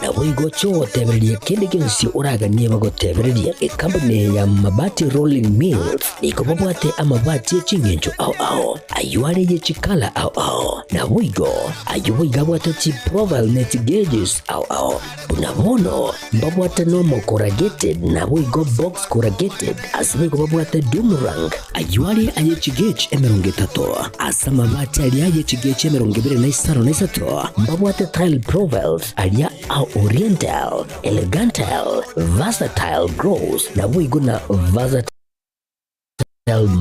na wigo cho teberia kende kensi uraga nieba go teberia company ya mabati rolling mills niko babwate amabati chingenjo au ayuare ye chikala au na wigo ayuiga bwate chi profile net gauges au bunabono babwate no corrugated na wigo box corrugated asibigo babwate Dumarang ayuare aye chigage emeronge tato asama bati aliaye chigage emeronge bere na isaro na isato babwate tile profiles alia au oriental elegantal versatile grows na wigo na versatile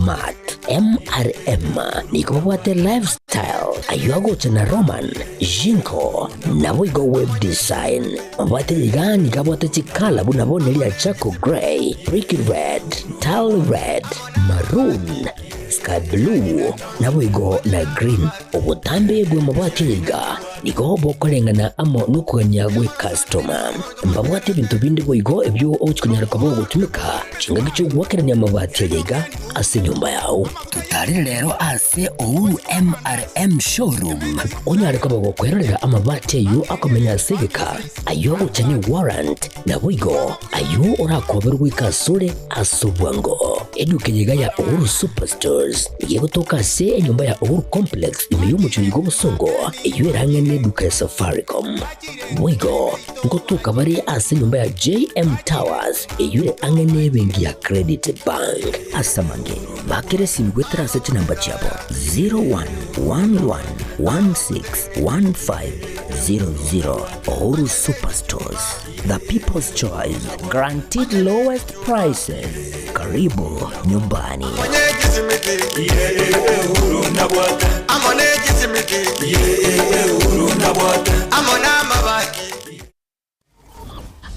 mat MRM niko babwate lifestyle ayuago tena Roman Jinko na wigo web design babwate ligani kabwate chikala bunabone lia chako gray brick red tile red maroon sky blue na wigo na green obutambe gwe mabwate liga niko bokolengana amo nukuganya gwe customer mbabwate bintu bindi wigo ebyo ochikunyara kabo gutumika chinga gicho gwakeranya mabwate liga ase nyumba yao tutari rero ase Uhuru MRM showroom onyare kabo gukwerera amabwate yo akomenya segeka ayo uchane warrant na wigo ayo urakoberwa ikasure asubwango edukenyega ya Uhuru Superstores yego toka se nyumba ya Uhuru Complex imiyo chigo busongo iyo erangene duka ya Safaricom wigo ngotuka bari ase nyumba ya JM Towers iyo angene bengi ya Credit Bank asamange bakere simgwetera se namba chabo 0111161500 Uhuru Superstores, the people's choice, guaranteed lowest prices. Karibu nyumbani.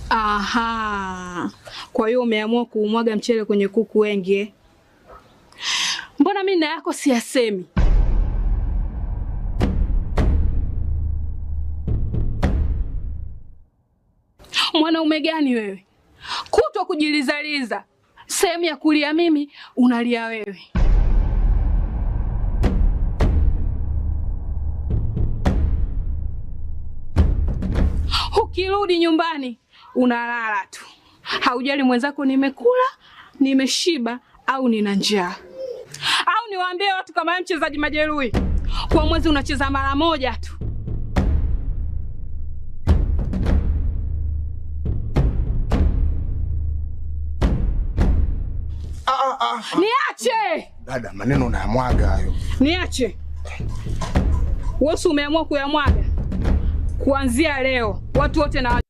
Aha, kwa hiyo umeamua kuumwaga mchele kwenye kuku wengi. Mbona mimi na yako siyasemi? Mwanaume gani wewe? Kutwa kujilizaliza. Sehemu ya kulia mimi, unalia wewe. Ukirudi nyumbani, unalala tu. Haujali mwenzako nimekula, nimeshiba au nina njaa. Au niwaambie watu kama mchezaji majeruhi. Kwa mwezi unacheza mara moja tu. Niache! Dada, maneno unayamwaga hayo. Niache. Wewe umeamua kuyamwaga. Kuanzia leo, watu wote na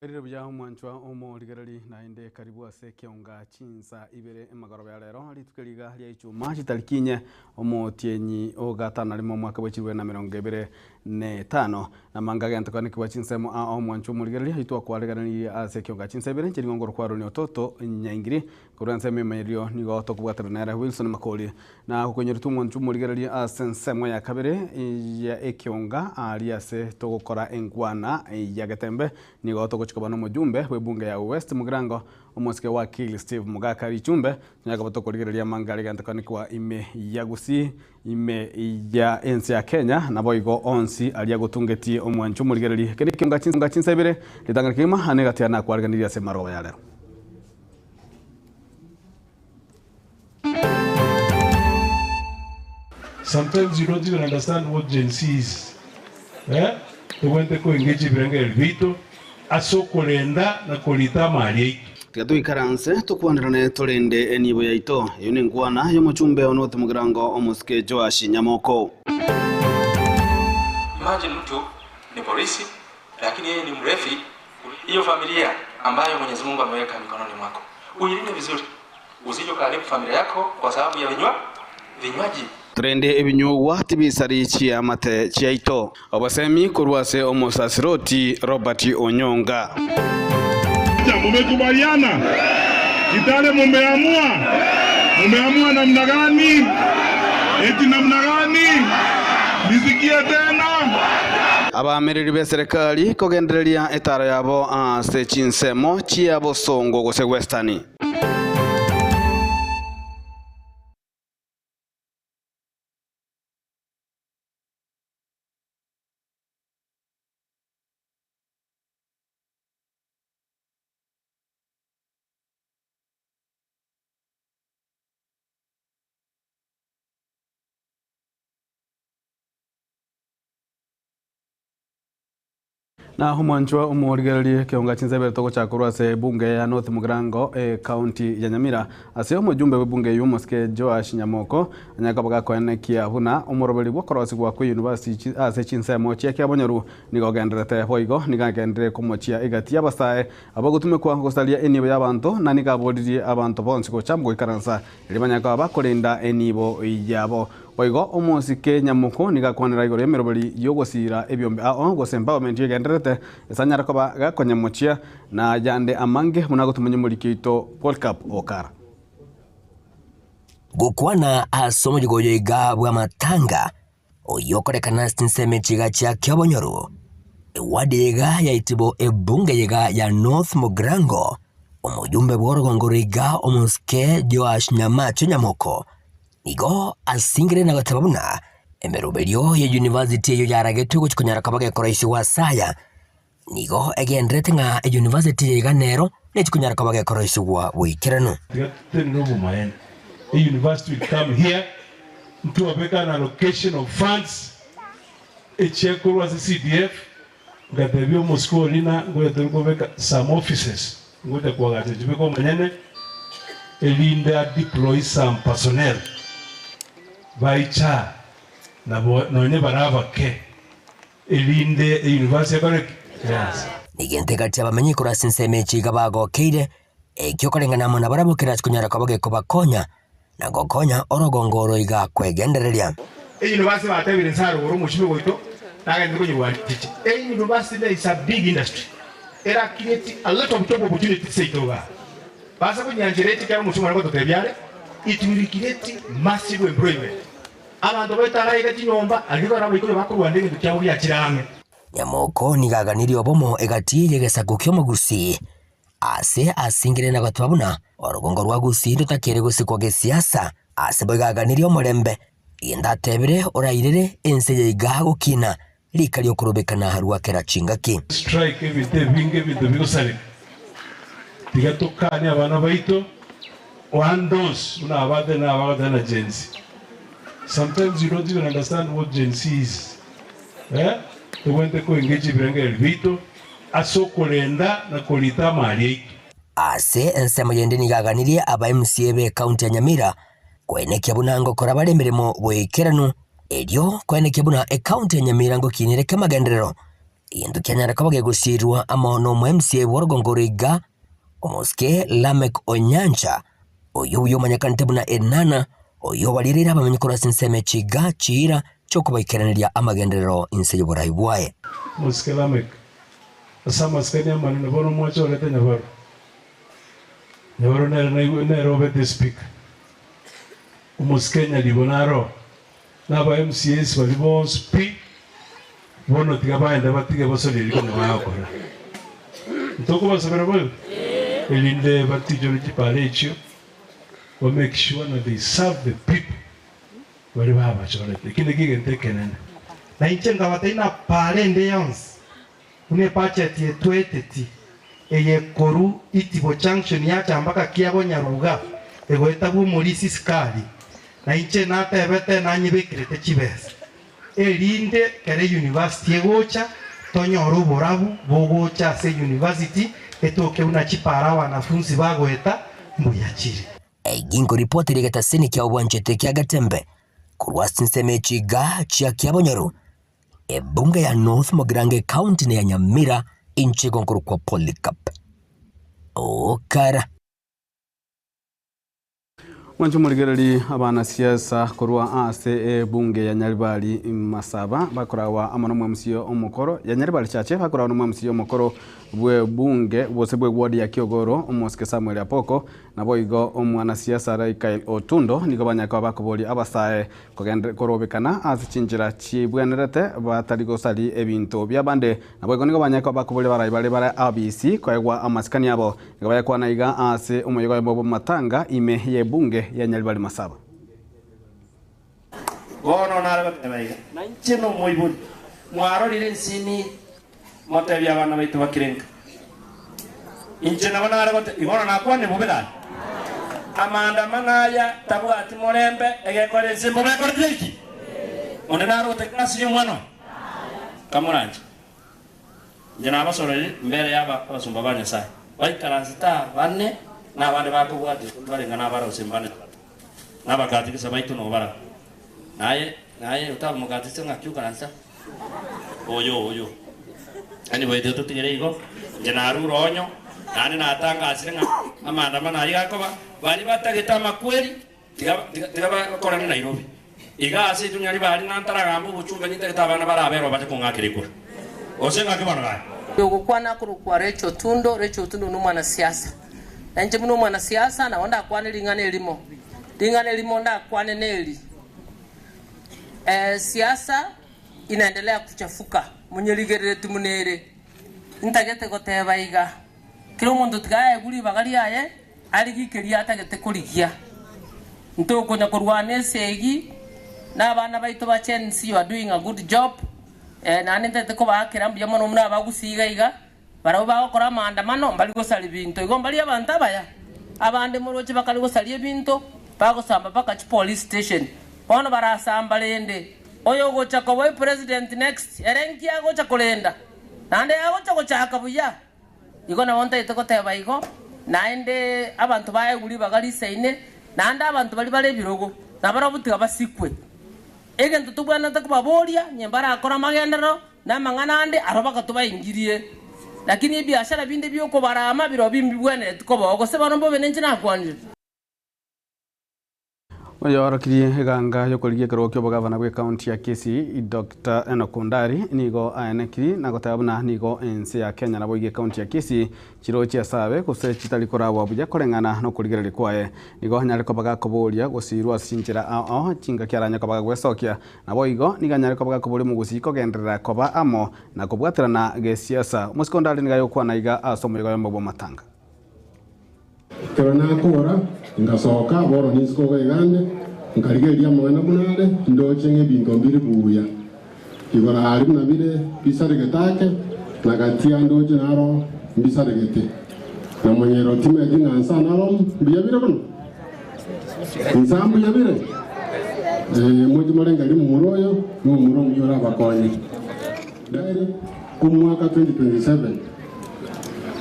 Erire bya umwanchwa omo ligarali na inde karibu ase kionga chinsa ibere emagaro ya lero litukeliga lya ichuma chitalikinye omo tienyi ogatana limo mwaka bwechirwe na 2025 na mangaga ntakani kwa chinsemo a omwanchwa muligarali itwa kwa ligarali ase kionga chinsa ibere chiringongoro kwa roni ototo nyangiri kuranse memerio nigo tokubwatira na Wilson Makoli na kukonyerutu mwanchwa muligarali ase nsemo ya kabere ya ekionga ali ase togokora engwana ya Gatembe nigo kabano mujumbe webunge ya West Mugirango omosike wa Kili Steve Mugaka ichumbe nyaka batoko ligerelia mangari gantakani kwa ime yagusi ime ya ensi ya Kenya na boigo onsi aliya gutungeti omwanchu muligereli keniki ngachinsa ibere litangalikima anegati ana kwariganiria se maroba ya lero. Sometimes you don't even understand what Gen Z is. They went to engage Birengel Vito, asokolenda na kolita mali. Tiatu ikaranse tukwanirane turende enibo yaito yone ngwana yo muchumbe onote Mugirango omusike Joash Nyamoko. Imagine mtu ni polisi lakini yeye ni mrefi. Hiyo familia ambayo Mwenyezi Mungu ameweka mikononi mwako, uilinde vizuri, usije kuharibu familia yako kwa sababu ya vinywaji. Trende ebinyuwa tibisari chiamate chiaito obasemi kurwase omosasiroti Robert Onyonga. Mumekubaliana? Kitale mumeamua? Umeamua namna gani? Eti namna gani? Nisikie tena. Abamiriri be serikali kugendereria etaro yabo ase chinsemo chia bosongo gose westani. Na humwanchwa umurigererie kionga chinzebe toko chakurwa se bunge ya North Mugirango county ya Nyamira ase omujumbe we bunge yumo ske Joash Nyamoko anyakabaga kwenekia huna umurobeli bwakorosi gwa ku university ase chinsemo chia kya bonyoru nigogenderete hoigo nigagendere kumochia igatia basae abagutume kwa gosalia enibo y'abantu na nigabodirie abantu bonsi ko chamgo ikaransa limanyaka bakolinda enibo yabo oigo omosike Nyamoko nigakwanira igoro emerobeli yogosira ebyombe gose empowerment yegenderete esanyara koba gakonyamochia na yande amange munagotumenye mulikito World Cup okara gukwana asomo jigoyo igabwa matanga oyokorekana stinseme chiga chia kyabonyoru wadega ya itibo ebunge yega ya North Mugirango omujumbe bworogongoriga omuske Joash Nyamoko nigo asingire na batabuna emerobelio ya university yo yaragetu guchikonyara kabage koraisi wa saya nigo egendrete nga university ya Ganero nechikonyara kabage koraisi wa wikirano university will come here mtu wabeka an allocation of funds echeko wa CDF ngatebyo Moscow lina ngoja tulikuweka some offices ngoja kwa gate jibeko manyene elinda deploy some personnel baicha na none barava ke elinde university correct yes nigente kati abamenyi kora sinseme chiga bago keire ekyokorengana mona barabukira kunyara kabage kubakonya na gokonya orogongoro iga kwegendereria university batebire nsaro oro mushibe goito nagende kunyirwa tiki university is a big industry era create a lot of job opportunities seitoga basa kunyanjereti kya mushibe ngo totebyare it will create massive employment abantu betara igati nyomba agiko rabo iko bakurwa ndenge tukyawo byakirame Nyamoko nigaganirio bomo egati yegesa gukyomo gusi ase asingire na batwabuna orogongo rwa gusi tutakere gusikwa gesiasa ase bogaganirio morembe indatebere orairere ense yiga gukina likali okurubekana harwa kera chingaki strike ebite binge bito bigosale tigatokane abana baito wandos una abade na Gen Z. Sometimes you don't even understand what Gen Z is. They went to engage Birenge Vito, asokolenda na kolita mali. Ase ensemo yende nigaganirie aba MCA be county ya Nyamira kwenekya bunango kora bale mirimo bwekerano elio kwenekya buna county ya Nyamira ngo kinire kamagenderero indu kyanyara kabage gusirwa amono mu MCA worogongoriga omoske Lamek Onyancha oyo manyakante buna enana oyo balirira abamenyikora sinseme chiga chira chokubaikeranira amagenderero inse y'uburayi bwaye moske Lamek asama skanya manene bono mwacho lete nyabaro na Robert speak umuskenya libonaro naba MCS balibo speak bono tigabaenda batige bosoliri kono bayakora ntoko basabera bo elinde batijo n'ikipalecho we make sure that they serve the people wali baba chole kinde kigentekenene na inchenga wataina parende yons une budget ye 20 eye koru itibo junction yacha mpaka kiago Nyaruga egoeta bu mulisi skali na inche natebete nanyibekirete chibesa elinde kere university egocha tonyoro borabu bogocha se university etoke una chipara wanafunzi bagoeta mbuyachiri gingo ripoti ligeta sini kya obwanchete kya Gatembe kurwa sinseme chiga chia kya Bonyoru ebunge ya North Mugirango county ne ya Nyamira inchi gonkuru kwa Polycarp okara Wanchu muligereri abana siasa kurwa ase bunge ya Nyaribali Masaba bakorawa amono mwamsiyo omukoro ya Nyaribali chache bakorawa no mwamsiyo omukoro bwe bunge bose bwe ward ya Kiogoro omoske Samuel Apoko nabo igo omwanasiasa Raikael Otundo nigo banyaka bakobori abasae korobekana ase chinjira chibwenerete batari gosari ebinto byabande nabo igo nigo banyaka bakobori bare ABC koegwa amasikani abo nigo bayakwana iga ase omoyogo bobo matanga ime ye bunge ya Nyalibali Masaba bono narabatebaiga na nchino moibuni mwaro lile nsini motebi abana baitu bakirenga inchina bana aragote ibono nakwane bubedani amanda manaya tabwati morembe egekore nsimbo bekore tiki onde narote klasi y'umwana kamuranje njena abasorere mbere yaba abasumba banyasai baikaranzita bane n'abandi bakubwati barenga n'abarose mbane n'abakatikisa baitu no bara naye utaba mukatise ngakyukaranza oyo anyway de tutigere igo njena ruronyo nani natanga asirenga amanda mana yakoba bali batageta makweli tigaba korana Nairobi iga ase tunyali bali nantaragambo buchumbe nitageta abana barabero bate kungakirikura osenga kibana gaye yogukwana kurukwa Rachel Otundo n'umwana siasa nje muno mwana siasa na onda akwane lingane limo nda akwane neli siasa inaendelea kuchafuka munyeligerere tumunere ntagete goteba iga kilo mundu tigaye guri bagari aye aligikeria atagete kurigia ntoko nya kurwane segi na bana baito ba Chensi you are doing a good job nani ntete ko bakira mbya mono muna bagusiga iga barabo bakora maandamano mbali gosali binto igo mbali abantu abaya abande muroche bakali gosali binto bagosamba baka police station bono barasamba lende oyo gocha ko boy president next erenki agocha kolenda nande agocha gochaka buya igo na wonta itoko teba igo naende abantu baye guri bagali seine nande abantu bali bale birogo nabarabutiga basikwe egento tubwana takubaboria nyembara akora magendero na mangana ande arobaka tubayingirie lakini biashara binde byoko barama biro bimbi bwene tukobogo se banombo benenje nakwanje Oyoro kiri eganga yokoligie kerokyo bogavana bwe county ya Kisii Dr. Enoch Ondari nigo aenekiri nagotabuna nigo ense ya Kenya nabo ige county ya Kisii chirochi asabe kuse chitali korawa buja korengana no kuligere kwae nigo hanyare kobaga koboria gosirwa sinjira chinga kyaranya kobaga gwesokia nabo igo niganyare kobaga kobori mugusiko gendera koba amo na kubwaterana gesiasa musikondali nigayo kwana iga asomo igo mbobo matanga Kerana kora ngasoka boro nisko gande ngarigeria mwana munale ndoche ngebinto mbiri buya igora ari nabire bisaregetake nagatia ndoche naro bisaregete na mwenyero time dingansa naro biyabire kono nsambu yabire moji marenga ndi muroyo no murongo yora bakonye dare kumwaka 2027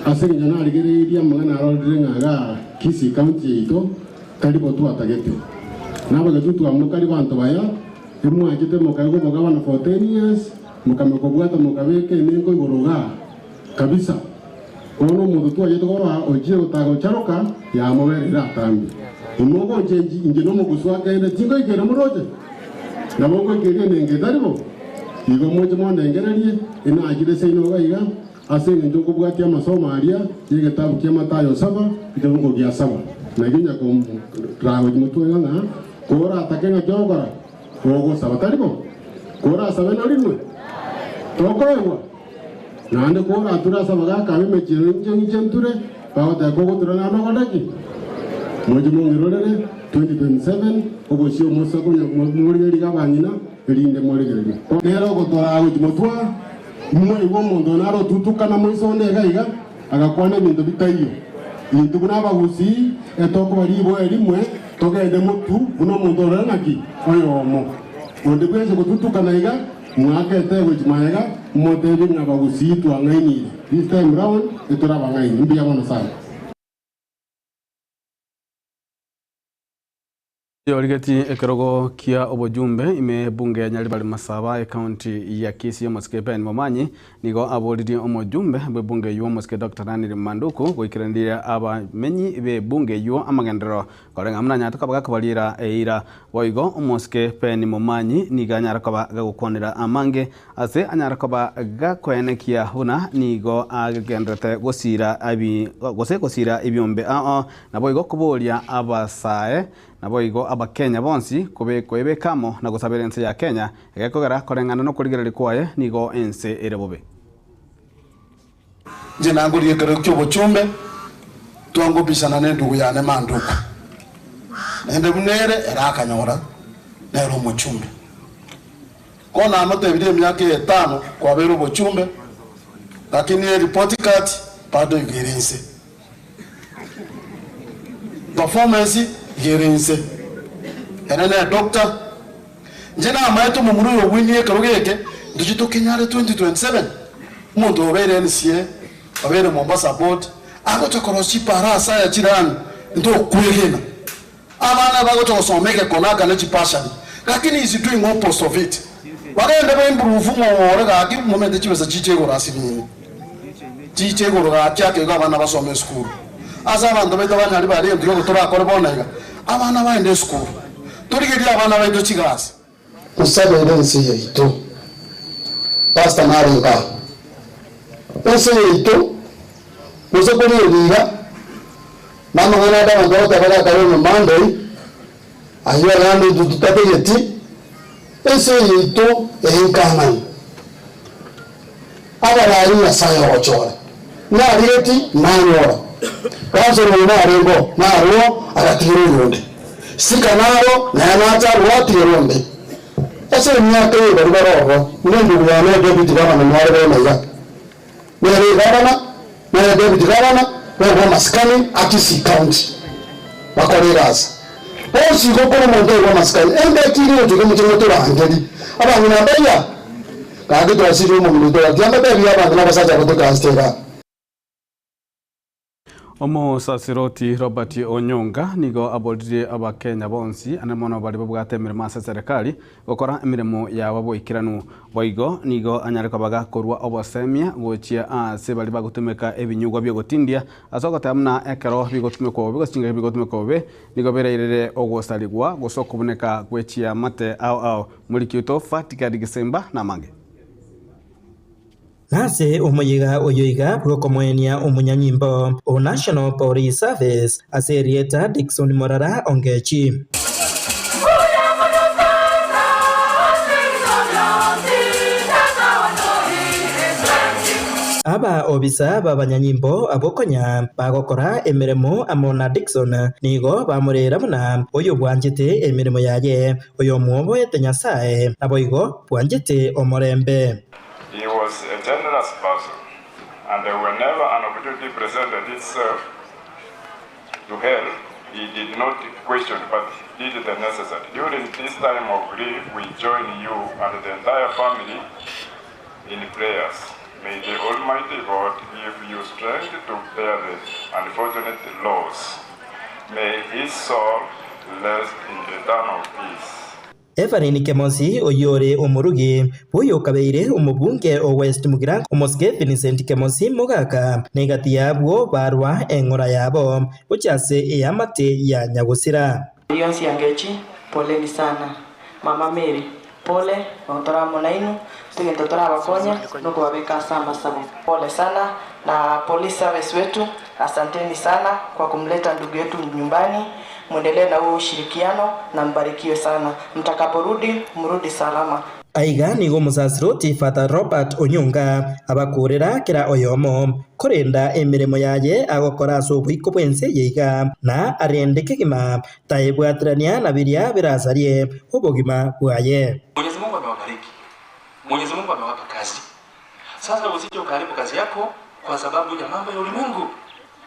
asenge jana aligereria mwana arorengaga Kisii county ito karibo tu atagete naba gatutu amukari bantu baya rimwe agite mukago bogabana for 10 years mukamekobwata mukabeke nengo igoroga kabisa ono mundu tu ayeto gora oje utago charoka ya moberera tambi imogo njenji inje no muguswa kaende tingo igere muroje naboko igere nenge daribo igo moje monde ngererie ina agire seino gaiga asenge njoko bwati amasomo aria yegetabu kya Matayo 7 kitongo gya 7 na ginya ko trawo mutu yana kora atakenga jogora ogo sabataribo kora sabena limwe tokoewa nande kora atura sabaga kabe mechiro nje nture bawata gogo turana no godaki moje mongirorere 2027 ogo sio musa ko muri ri gabanyina rinde muri gere nero go tora ago mutwa mwe wo mundo naro tutukana mwisonde gaiga agakwana bintu bitayo bintu bunaba gusi etoko baribo erimwe togende mutu buno mundo ranaki oyomo onde kwese kututukana iga mwaka etewe jimaega modebi ngabagusi tu angaini this time round etoraba ngaini mbiya mona sana Yoligeti ekerogo kia obojumbe ime bunge ya Nyaribari Masaba county ya Kisii Mosike Ben Momanyi nigo abolidi omojumbe be bunge yuo Mosike Dr. Ranil Manduku goikirandiria abamenyi be bunge yuo amagendero korenga muna nyatu kabaga kabalira eira boigo Mosike Ben Momanyi niga nyarakoba gagukonera amange ase anyarakoba gakwenekia huna nigo agendrete gosira ibiombe na boigo kubolia abasae na boigo abakenya bonsi kwebekamo na gusabira ense ya Kenya egekogera korengana no kurigera likwaye nigo ense erebobe nje nanguriye kero cy'ubucumbe twangubishana n'endugu yane Manduku nende munere erakanyora nero umucumbe kona amotebire emyaka 5 kwa bero ubucumbe lakini report card bado igirinse performance gerense enene doctor njena amayeto mu muri yo winnie karugeke ndujito Kenyale 2027 muntu obere NCA obere Mombasa board agoto korosi para saya chirani ndo kwegena abana bagoto osomeke konaka ne chipashani lakini is doing opposite of it bagenda ba improve mo ore ga ki moment chibesa chichego rasini chichego ga cyake ga bana basome school asa abantu beto bana bari ndigo gutora akore bonega abana baende school turigiri abana baito chigasi usabere nsi yeito pastor naringa nsi yeito usokuri eliga mama ngana da ndo tabala karo no Monday ayo yandi dutabeti nsi yeito enkana abala ari na sayo ochora na rieti nanyora kaso na rengo na ro aratiro yonde sika naro na yanata rwatironde ese myaka yo bari baroho nendo ya na David Gavana mware na ya mware Gavana na David Gavana wa maskani Kisii County bakoregaza osi gokora muntu wa maskani ende kiri otuke mutumo turangeri abantu nabaya kage twasiri mu muntu wa cyangwa bari abantu nabasaja kutoka astera. Omo sasiroti Robert Onyonga nigo abolire abakenya bonsi anamono bali babwate emirimo ase serikali gokora emirimo ya baboikiranu boigo nigo anyareka baga korwa obosemia gochia ase bali bagutumeka ebinyugwa byo gotindia asogotamna ekero bigotumeka bigosinga bigotumeka nigo bereire ogosaligwa gosokuboneka gwechia mate au mulikito fatika digisemba na mange nase umuyiga oyoiga bwokomwenia umunyanyimbo o National Police Service aserieta Dickson Morara Ongechi aba obisa babanyanyimbo abokonya bagokora emiremo amona Dickson nigo bamurera buna oyo bwanjete emiremo yaye oyo mwobo etenyasae aboigo bwanjete omorembe. He was a generous person, and whenever an opportunity presented itself to help, he did not question but did the necessary. During this time of grief, we join you and the entire family in prayers. May the Almighty God give you strength to bear the unfortunate loss. May his soul rest in eternal peace. Evarine Kemosi oyore omurugi boyo kabeire umubunge o West Mugira Mosike Vincent Kemosi Mogaka negati yabwo barwa engora yabo uchase eyamate ya Nyagusira Yonsi Angechi poleni sana Mama Mary pole ontora monainu tugenda abakonya nuko babeka sama sana pole sana na police service wetu asanteni sana kwa kumleta ndugu yetu nyumbani. Muendelee na huo ushirikiano na mbarikiwe sana. Mtakaporudi mrudi salama. Aiga nigo musasiroti Father Robert Onyonga abakurira kira oyomo korenda emiremo yaye agokora sobwiko bwense yiga na arendeke gima taibwatrania na biria birazarie ubogima bwaye. Mwenyezi Mungu amewabariki. Mwenyezi Mungu amewapa kazi. Sasa usije ukaribu kazi yako kwa sababu ya mambo ya ulimwengu,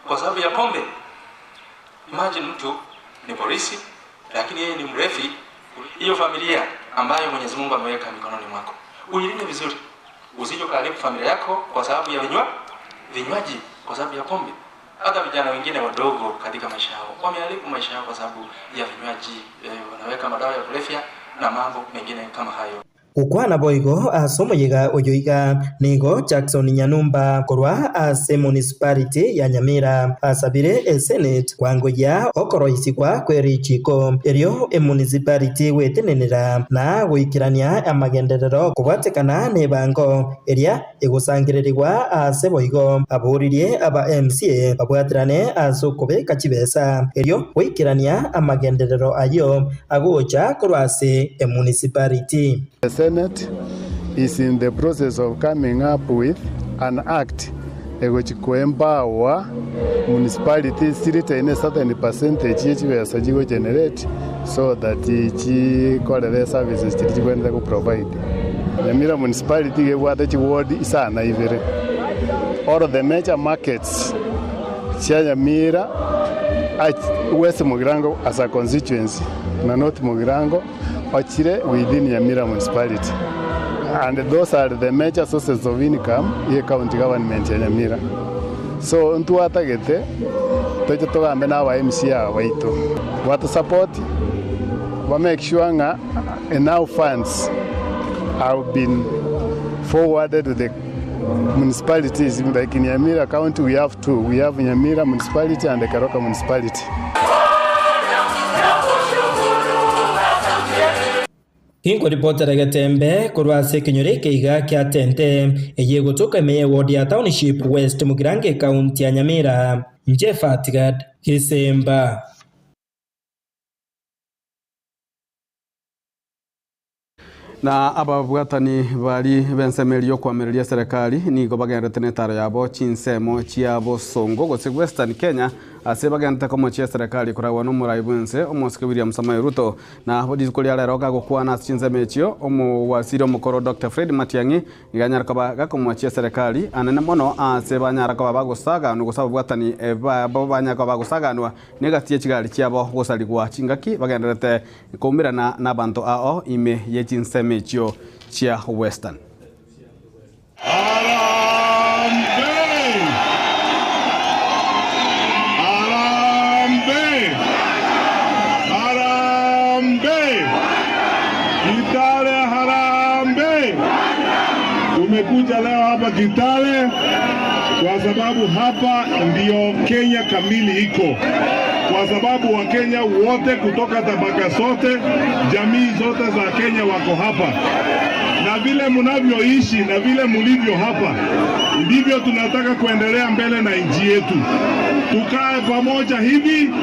kwa sababu ya pombe. Imagine mtu ni polisi lakini yeye ni mrefi. Hiyo familia ambayo Mwenyezi Mungu ameweka mikononi mwako, uilinde vizuri. Usije ukaribu familia yako kwa sababu ya vinywaji, kwa sababu ya pombe. Hata vijana wengine wadogo katika maisha yao wameharibu maisha yao kwa sababu ya vinywaji wameweka madawa ya kulevya na mambo mengine kama hayo. Ukwana boigo asomoyega oyoiga nigo Jackson Nyanumba korwa ase municipality ya Nyamira asabire Senate kwangoya okoroisigwa kwerichiko erio municipality wetenenera na guikirania amagenderero kubwatekana ne bango eria egusangirirwa ase boigo aburirie aba MCA babwatirane asokobe kachibesa erio guikirania amagenderero ayo agocha korwa ase municipality. The Senate is in the process of coming up with an act which will empower municipalities to retain a certain percentage each will generate so that each quality services to provide. Nyamira municipality gave the ward is an ivory. All of the major markets, Nyamira, West Mugirango as a constituency, North Mugirango, Ochire within Nyamira municipality. And those are the major sources of income in county government in Nyamira. So ntu atagete toje togambe na wa MCA waitu. What support we make sure nga enough funds have been forwarded to the municipalities. Like in Nyamira County we have two. We have Nyamira municipality and the Karoka municipality. Hinko reporter agatembe korwa se kinyore keiga kya tente eye gotoka me ward ya township West Mugirange county ya Nyamira Njefatigad Kisemba. Na ababwatani bali bensemelio kwamiria serikali ni gobagendete netara yabo chinsemo chiabo songo gose Western Kenya ase bagenda komo chia serikali kurawa no muraibunse omosike William Samoei Ruto na hodi kulia lero gakukwana chinsemo echio omo wasiri omukoro Dr. Fred Matiang'i iganyara kabaga komo chia serikali anene mono ase banyara kabaga gosaga no gosaba bwatani banyara kabaga gosaga no negatie chigali chiabo gosaligwa chingaki bagendete komirana na bantu ao ime ye chinsemo echio chia Western. Tumekuja leo hapa Kitale kwa sababu hapa ndio Kenya kamili iko. Kwa sababu Wakenya wote kutoka tabaka zote, jamii zote za Kenya wako hapa. Na vile mnavyoishi na vile mlivyo hapa, ndivyo tunataka kuendelea mbele na nchi yetu. Tukae pamoja hivi,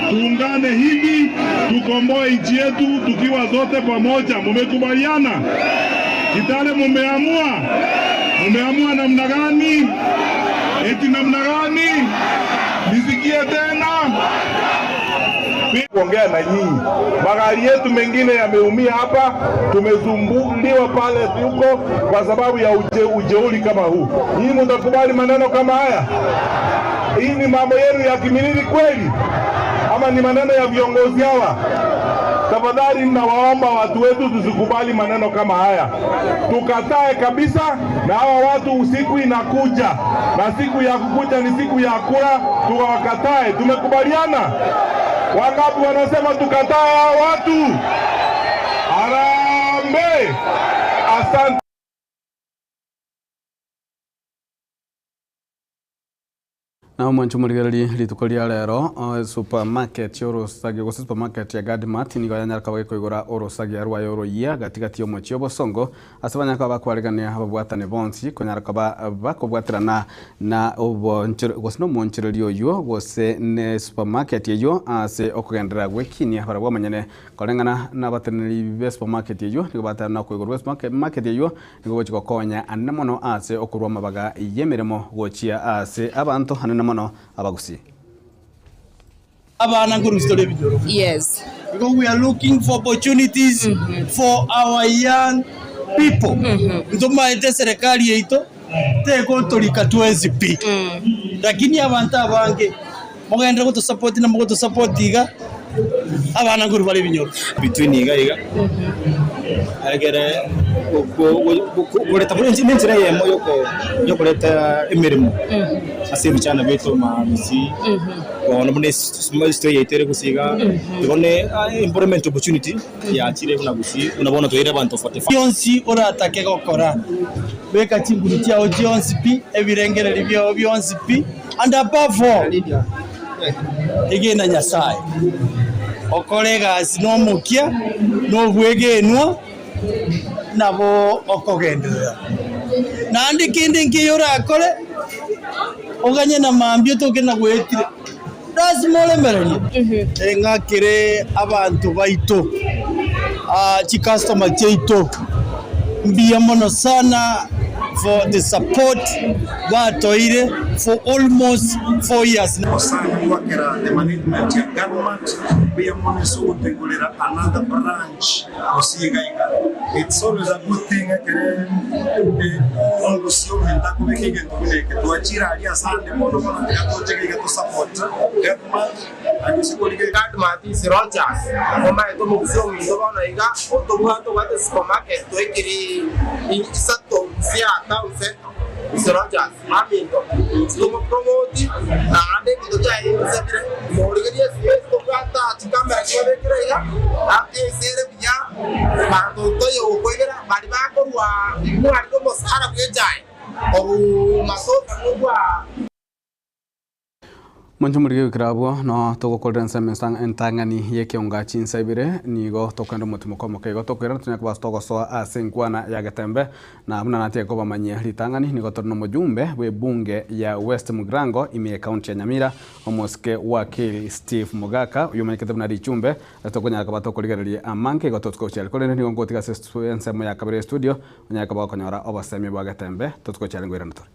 tuungane hivi, tukomboe nchi yetu tukiwa zote pamoja. Mmekubaliana? Kitale mumeamua? Mumeamua namna gani? Eti namna gani? Nisikie tena. Kuongea na nyinyi. Magari yetu mengine yameumia hapa, tumezumbuliwa pale huko kwa sababu ya ujeuri kama huu. Nyinyi mtakubali maneno kama haya? Hii ni mambo yenu ya kimilili kweli? Ama ni maneno ya viongozi hawa? Tafadhali ninawaomba watu wetu tusikubali maneno kama haya. Tukatae kabisa na hawa watu, usiku inakuja. Na siku ya kukuja ni siku ya kura, tuwakatae. Tumekubaliana? Wangapi wanasema tukatae hawa watu? Harambee! Asante. Na mwanchu muligerali litukolia lero supermarket yorosagi go supermarket ya Gadmart ni ganyara kabaye koigora orosagi arwa yoro ya gatigati yo mochi obosongo asabanya kaba kwaregania habwatane bonsi konyara kaba bakobwatirana na obo gosno monchireli oyo gose ne supermarket yo ase okugendera gwekini abarabwa manyane kolengana na bateneri be supermarket yo ni batana koigora supermarket yo ni gochiko konya anemono ase okurwa mabaga yemeremo gochia ase abantu hanene mono abagusi abana nguru story video. Yes, because we are looking for opportunities for our young people. Ndoma ite serikali yeito teko tolika tuwezi pi lakini abantu abange mugenda ko to support na mugo to support iga abana nguru bali binyoro between iga agere kureta muri nzira yemo yo kureta emirimo asiru cyane beto ma misi ona mune small store yitere kusiga tubone employment opportunity ya chire kuna gusi unabona toire abantu 45 yonsi ora atake gokora beka chinguru tia audience pi ebirengere libyo audience pi and above all igena nyasaye okolega sino mukia no bwegenwa nabo okogendera nandi kindi nkiyora akole oganye na mambyo tokena gwetire dasmole mereni engakire abantu baito chi customer cheito mbia mono sana for the support batoire for almost 4 years now. Sana kwakera the management ya government mbia mono so tengulira another branch osigaiga. It's always a good thing akere ongo sio menda kubikige ndubuleke tuachira ali asande mono mono yakotege to support government agusikolike government is Rogers koma eto mugusio mindo bana iga otobuhato wate supermarket to ikiri inchisato sia account Rogers mamindo tumo promote na ande kidoja inzabire morigeria space to kata chikamera kwabekira ya ake sere bya bato toyo kwegera bari bakorwa mwari ko mosara bwejai obu masofa kwa Manju murige kirabo no toko kolden semestang entangani yeke onga chinsa ibire nigo tokendo mutumuko kego tokera tunya kwa stoko so asenkwana ya Gatembe na muna natie ko bamanye litangani nigo torno mujumbe we bunge ya West Mugrango ime county ya Nyamira omoske wakili Steve Mugaka uyumene ketebna dichumbe tokonya ka batoko ligerali amanke go totko chel kolene nigo ngotika sense mo ya kabere studio nya ka ba konyora obasemi bwa Gatembe totko chel ngwira ntor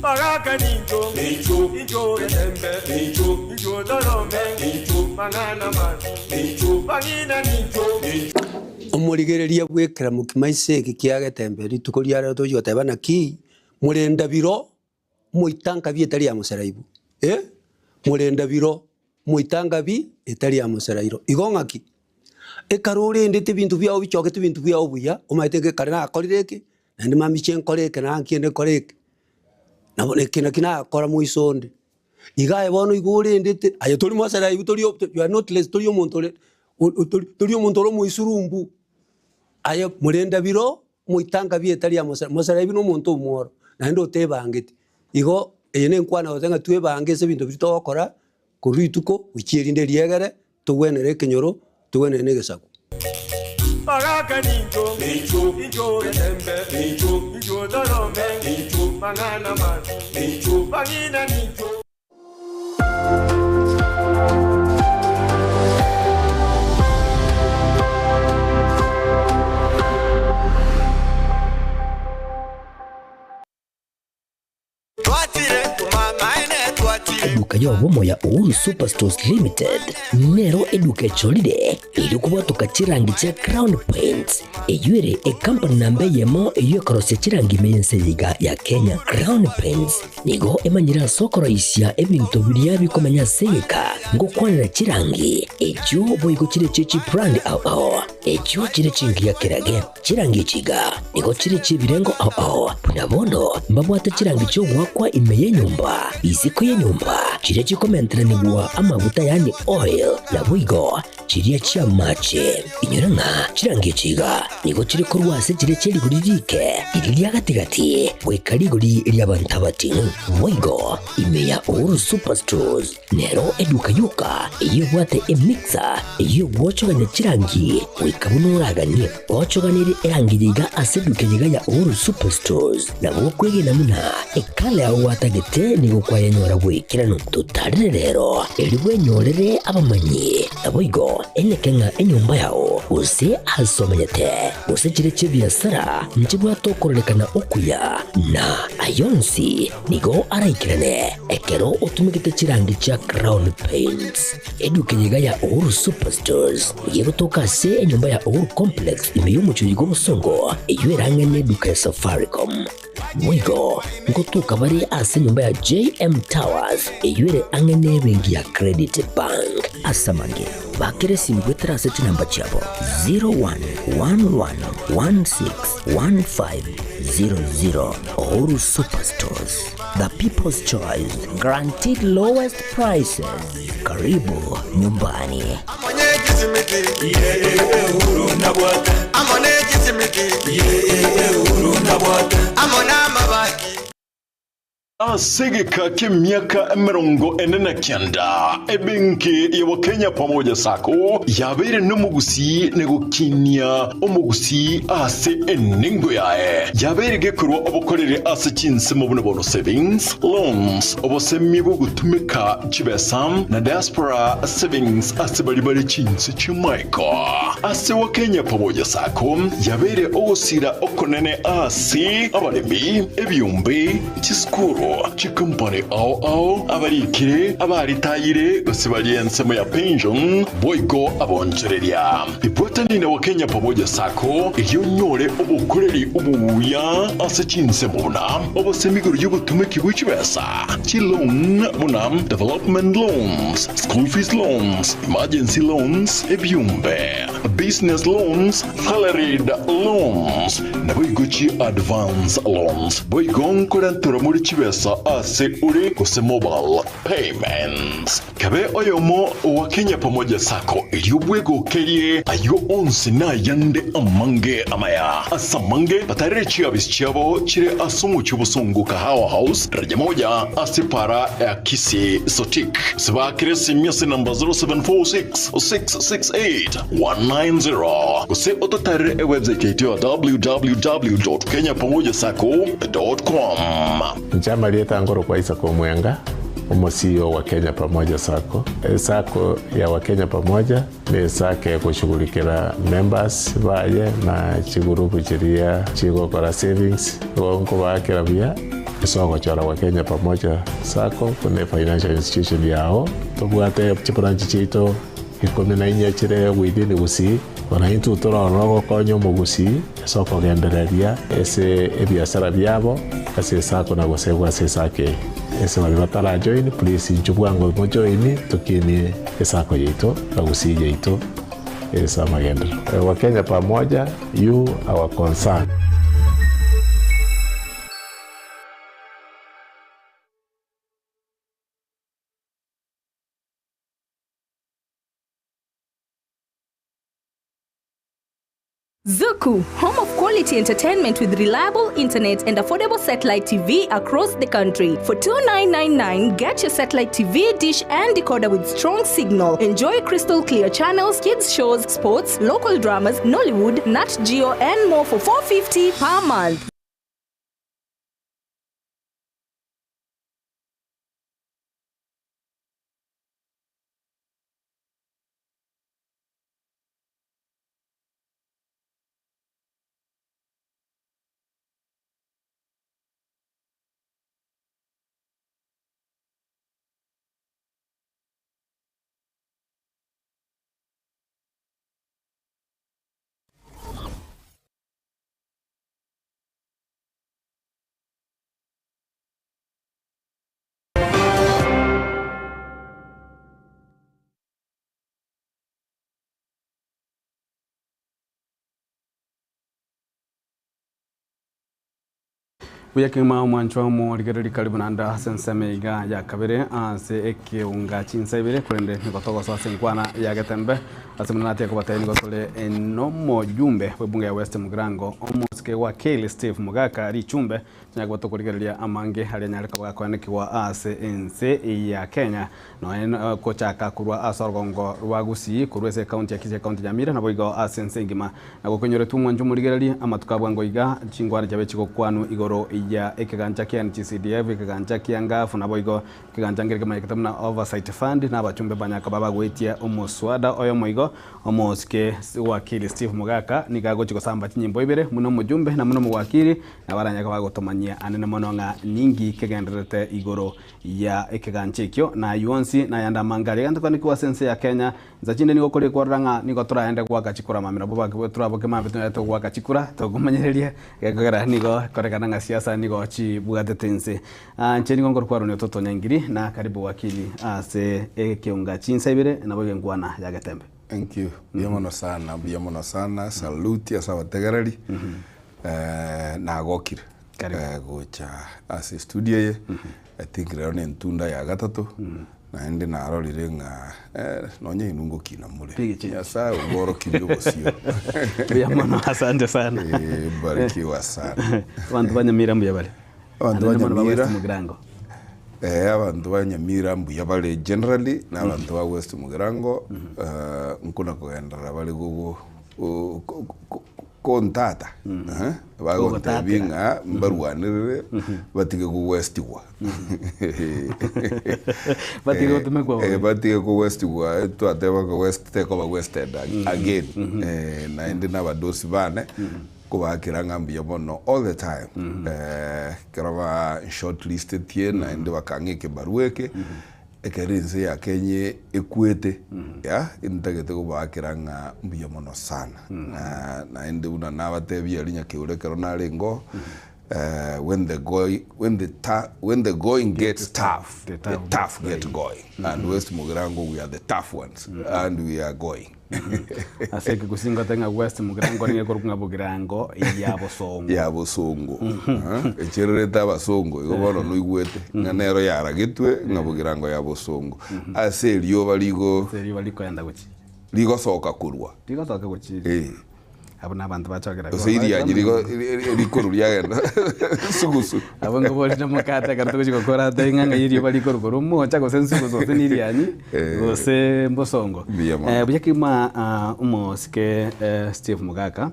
Baraka ninjo, ninjo Gatembe, ninjo Dorome, ninjo Mangana man, ninjo Bangina ninjo. Omurigereria bwekera mukimaise kikia Gatembe ritukoria rato yoteba naki murenda biro muitanga bi etari ya musaraibu murenda biro muitanga bi etari ya musarairo igongaki ekarore ndete bintu byao bichogete bintu byao buya omaiteke karena akorireke nandi mami chenkoreke na ankiende koreke nabone kina akora muisonde igaye bono igure ndete ayo tori musaraibu tori you are not less tori omuntu ro muisurumbu ayo murenda biro muitanga bi etari ya musaraibu no muntu umoro na ndo tebangete igo eyene nkwana ozenga twebange se bintu bitokora kurituko ukirinde liegere tugwenere kenyoro tugwenere negesako Baraka ninjo, ninjo Gatembe, ninjo Dorome, ninjo Mangana man, ninjo Bangina ninjo. Eduka ya obomo ya Uhuru Superstores Limited nero eduka cholide ili kubatuka chirangi cha Crown Paints eyure e company nambe yemo eyo korose chirangi mense yiga ya Kenya. Crown Paints nigo emanyira soko raisia ebintu bilia bikomanya seka ngo kwanira chirangi ejo boyiko chire chichi brand ao ejo chire chingi ya kirage chirangi chiga nigo chire chibirengo ao punabono mbabwata chirangi cyo gwakwa imeye nyumba iziko ye nyumba chire chikomentera nibwa amavuta yani oil na bwigo chiriya chia mache inyoranga chirangi chiga nigo chire korwase chire cheli guririke iriya gatigati wekari guri iriya bantabati bwigo imeya Uhuru Superstores nero eduka yuka iyo bwate emixer iyo wochoganya chirangi wikabunuraganye wochoganire erangiriga aseduke yiga ya Uhuru Superstores na bokwege namuna ekale ya watagete nigo kwa yenyora bwikirano tutarire rero eriwe nyorere abamanyi aboigo enekenga enyumba yao use asomanyete use chire chibiasara nchibwa tokorekana okuya na ayonsi nigo araikirane ekero utumikite chirangi cha Crown Paints eduke yiga ya Uhuru Superstores yego tokase enyumba ya Uhuru Complex imeyumucho yigo musongo eywerangene eduka ya Safaricom mwigo ngotuka bari ase nyumba ya JM Towers eyure angene bengi ya Credit Bank asamange bakere simgwetera seti namba chabo 0111161500 Uhuru Superstores. The People's Choice, guaranteed lowest prices. Karibu nyumbani. Asegeka k'emyaka 49 ebenki ya Kenya Pamoja Sacco yabeire n'omugusi negukinya omugusi ase eningo yae yabeire gekorwa obukorere ase kinse mu buno savings loans obosemi bwo gutumika chibesam na diaspora savings ase bali kinse chimaiko ase wa Kenya Pamoja Sacco yabeire ogusira okonene ase abalemi ebyumbe chiskuru chikumpani ao abarikire abaritayire basibali ensemo ya pension boygo abonchereria ibotani na Kenya Pamoja Sacco iyonyore obukoreri ubuya ase kinse muna obosemiguru y'ubutumiki bw'ikibesa chilon muna development loans, school fees loans, emergency loans, ebyumbe business loans, salaried loans na boygochi advance loans boygo nkorantura muri kibesa ase uri kuse mobile payments kabe oyomo wa Kenya Pamoja Sacco iliyobwego kerie ayo onsi na yande amange amaya asamange patarechi abisichabo chire asumu chubusungu kahawa house daraja moja asipara ya kisi sotik sibakire simyasi namba 0746-668-190 kuse ototare website yetu www.kenyapamojasacco.com. Njama lieta ngoro kwa Isaac Omwenga, CEO wa Kenya Pamoja Sacco. Sacco ya Wakenya Pamoja ni sacco ya kushughulikia members baye na chigurupu chiria chigokora savings wonko bakira bia isoko chara Wakenya Pamoja Sacco kune financial institution yao tobwate chibranchi chito ikome na inya chire within gusi ona into toro konyo mugusi soko gendereria ese ebiasara byabo ase sacco na gosebwa ase sake ese wali batala join please njubwango mo join tukini sacco yeito bagusi yeito esa magendo Wakenya Pamoja you our concern. Zuku, home of quality entertainment with reliable internet and affordable satellite TV across the country. For $2,999, get your satellite TV dish and decoder with strong signal. Enjoy crystal clear channels, kids shows, sports, local dramas, Nollywood, Nat Geo, and more for $450 per month. Buyakima mwanchwa mu ligereri karibu nanda Hassan Semeiga ya kabere ase eke unga chinsebire kurende nikotogo sase nkwana ya getembe asemana ati akobata nikotole enomo jumbe webunga ya West Mugrango omuske wa Kelly Steve Mugaka ari chumbe nyagoto kurigereria amange hali nyalika bwakwaniki wa ase ense ya Kenya no kochaka kurwa asorgongo rwagusi kurwese county ya Kisii county Nyamira na boigo ase ense ngima na gokonyore tumwa njumu ligereria amatukabwa ngoiga chingwara jabe chiko kwanu igoro ya ekiganja kia NCCDF ekiganja kia ngafu na boigo ekiganja ngere kama yakatamna oversight fund na bachumbe banyaka baba gwetia omuswada oyo moigo omoske wakili Steve Mugaka nigago chiko samba chinyimbo ibere muno mujumbe na muno mwakili na baranyaka bagotomanyia anene mononga ningi kegenderete igoro ya ekiganja ikyo na yuonsi na yanda mangari ganto kwani kwa sense ya Kenya zachinde niko kole kwaranga niko turaende kwa kachikura mamira boba turabo kema betu yato kwa kachikura to gumanyereria gegera niko korekana siasa niko chi bwatetense ncheni ngongor kwa runyo toto nyangiri na karibu wakili ase ekeunga chinsebire na boge ngwana ya getembe. Thank you. Biamono sana salute asa wategarari na gokire gocha ase studio ye I think rero ne ntunda ya gatatu na ndi narorire nga nonye inungo kina mule yasa uboro kibyo bosio ya mwana asante sana barikiwa sana bantu banyamira mbuya bale bantu banyamira Mugirango abantu banyamira mbuya bale generally na bantu ba West Mugirango nkuna kugendera bale gogo kontata bagonta binga mbarwanire batige ku Westwa batige tumekwa batige ku Westwa twateba ku West teko ba Wested again na ndi na badosi bane kubakira ngambi yabono all the time kiraba shortlisted tie na ndi bakangike barueke ekerinze ya Kenya ekwete ya intagete kubakira nga mbiya mono sana na ndi una nabatebi alinya kiurekero narengo when the going gets tough the tough get going and West Mugirango we are the tough ones and we are going aseke kusinga tenga West Mugirango ninge korukunga Mugirango ya bosongo echereta basongo igobono no igwete nganero yara gitwe ngabugirango ya bosongo ase liyo baliko yanda guchi ligo soka kurwa guchi abo nabantu bacagera osiri yanyirigo rikuru lyagenda sugusu abo ngo boli namukata karto kuchiko kora tainga yiri bali korukuru mo chago sensugo zo niri yanyi bose mbosongo buyakima umosike Steve Mugaka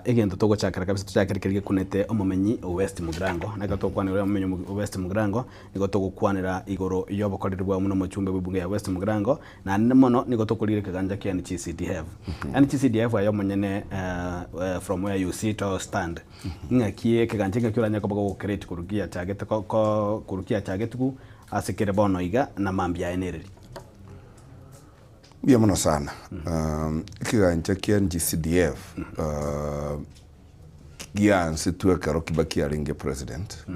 egento togo chakara kabisa tuchakirikirike kunete omumenyi West Mugirango nagato kwanira omumenyi West Mugirango nigoto gukwanira igoro yobokorirwa muno muchumbe bwibunge ya West Mugirango na mono nigoto kulire kaganja kia NCCDF NCCDF ayo munyene from where you sit or stand ngakie kaganja kyuranya ko bako create kurukia chagete ko kurukia chagete ku asekere bono iga na mambia enereri bia mono sana kiganja kia NCCDF gianse tuwe karo Kibaki aringe president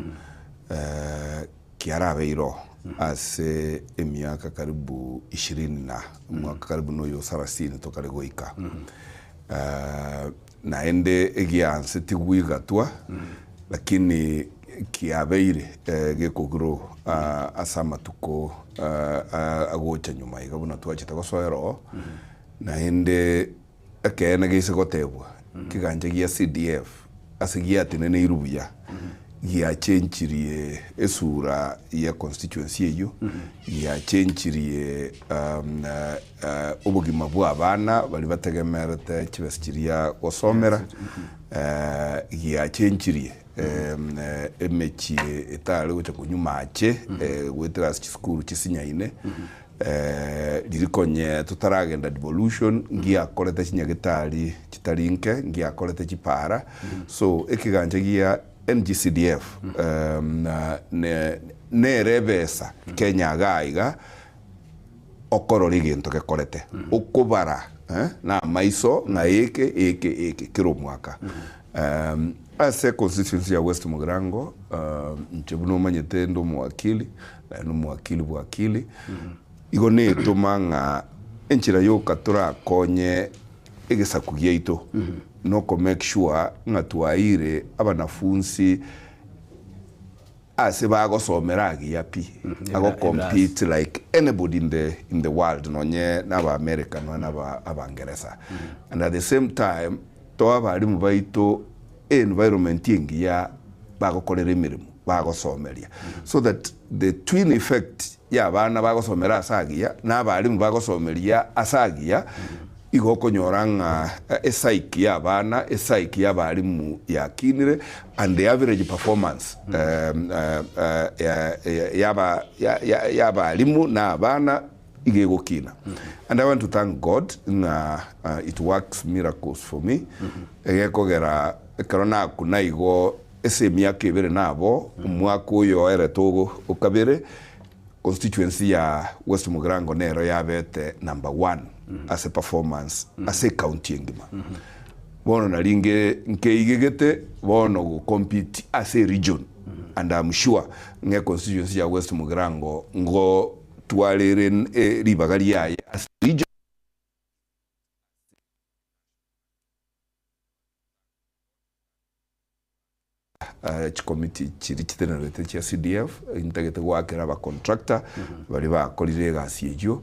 kiarabe iro ase emiaka karibu 20 na mwaka karibu noyo 30 tokare goika na ende egianse tigwigatwa lakini kiabeire gekogro asama tuko agocha nyuma igabuna twachita gosoero na ende akena gise gotebwa kiganje gia CDF asigia tinene irubuya ya chenchirie esura ya constituency eyo ya chenchirie ubugima bwa abana bali bategemerete kibasikiria gosomera ya chenchirie emechi etale ucha kunyuma ache wetera school kisinyaine lirikonye tutaragenda devolution ngia kolete kinyagitari kitarinke ngia kolete kipara so ekiganje gia NGCDF ne rebesa Kenya gaiga okorori gintu gekorete ukubara na maiso na eke kiro mwaka ase constituency ya West Mugirango nchebuno manyete ndo mwakili na no mwakili bwakili igone tumanga enchira yo katura konye egesakugia ito no ko make sure ngatwaire abanafunzi ase bagosomera giapi ago compete like anybody in the world nonye naba America no naba abangereza and at the same time to abali mubaito environment ingia bagokorera emirimo bagosomeria so that the twin effect ya bana bagosomera asagia nabali mubagosomeria asagia igoko nyoranga esaiki ya bana esaiki ya balimu ya kinire and the average performance ya balimu na bana igegokina and I want to thank God it works miracles for me egekogera korona kunaigo esemia kebere nabo umwaka uyo ere togo ukabere constituency ya West Mugirango nero yabete number 1 as a performance as a county ngima bono nalinge nkeigegete bono go compete as a region and I'm sure nge constituency ya West Mugirango ngo twalere ribagali yaye as a region chikomiti chiri chitenerete chia CDF intagete gwakira ba contractor bari bakorire gasi ejo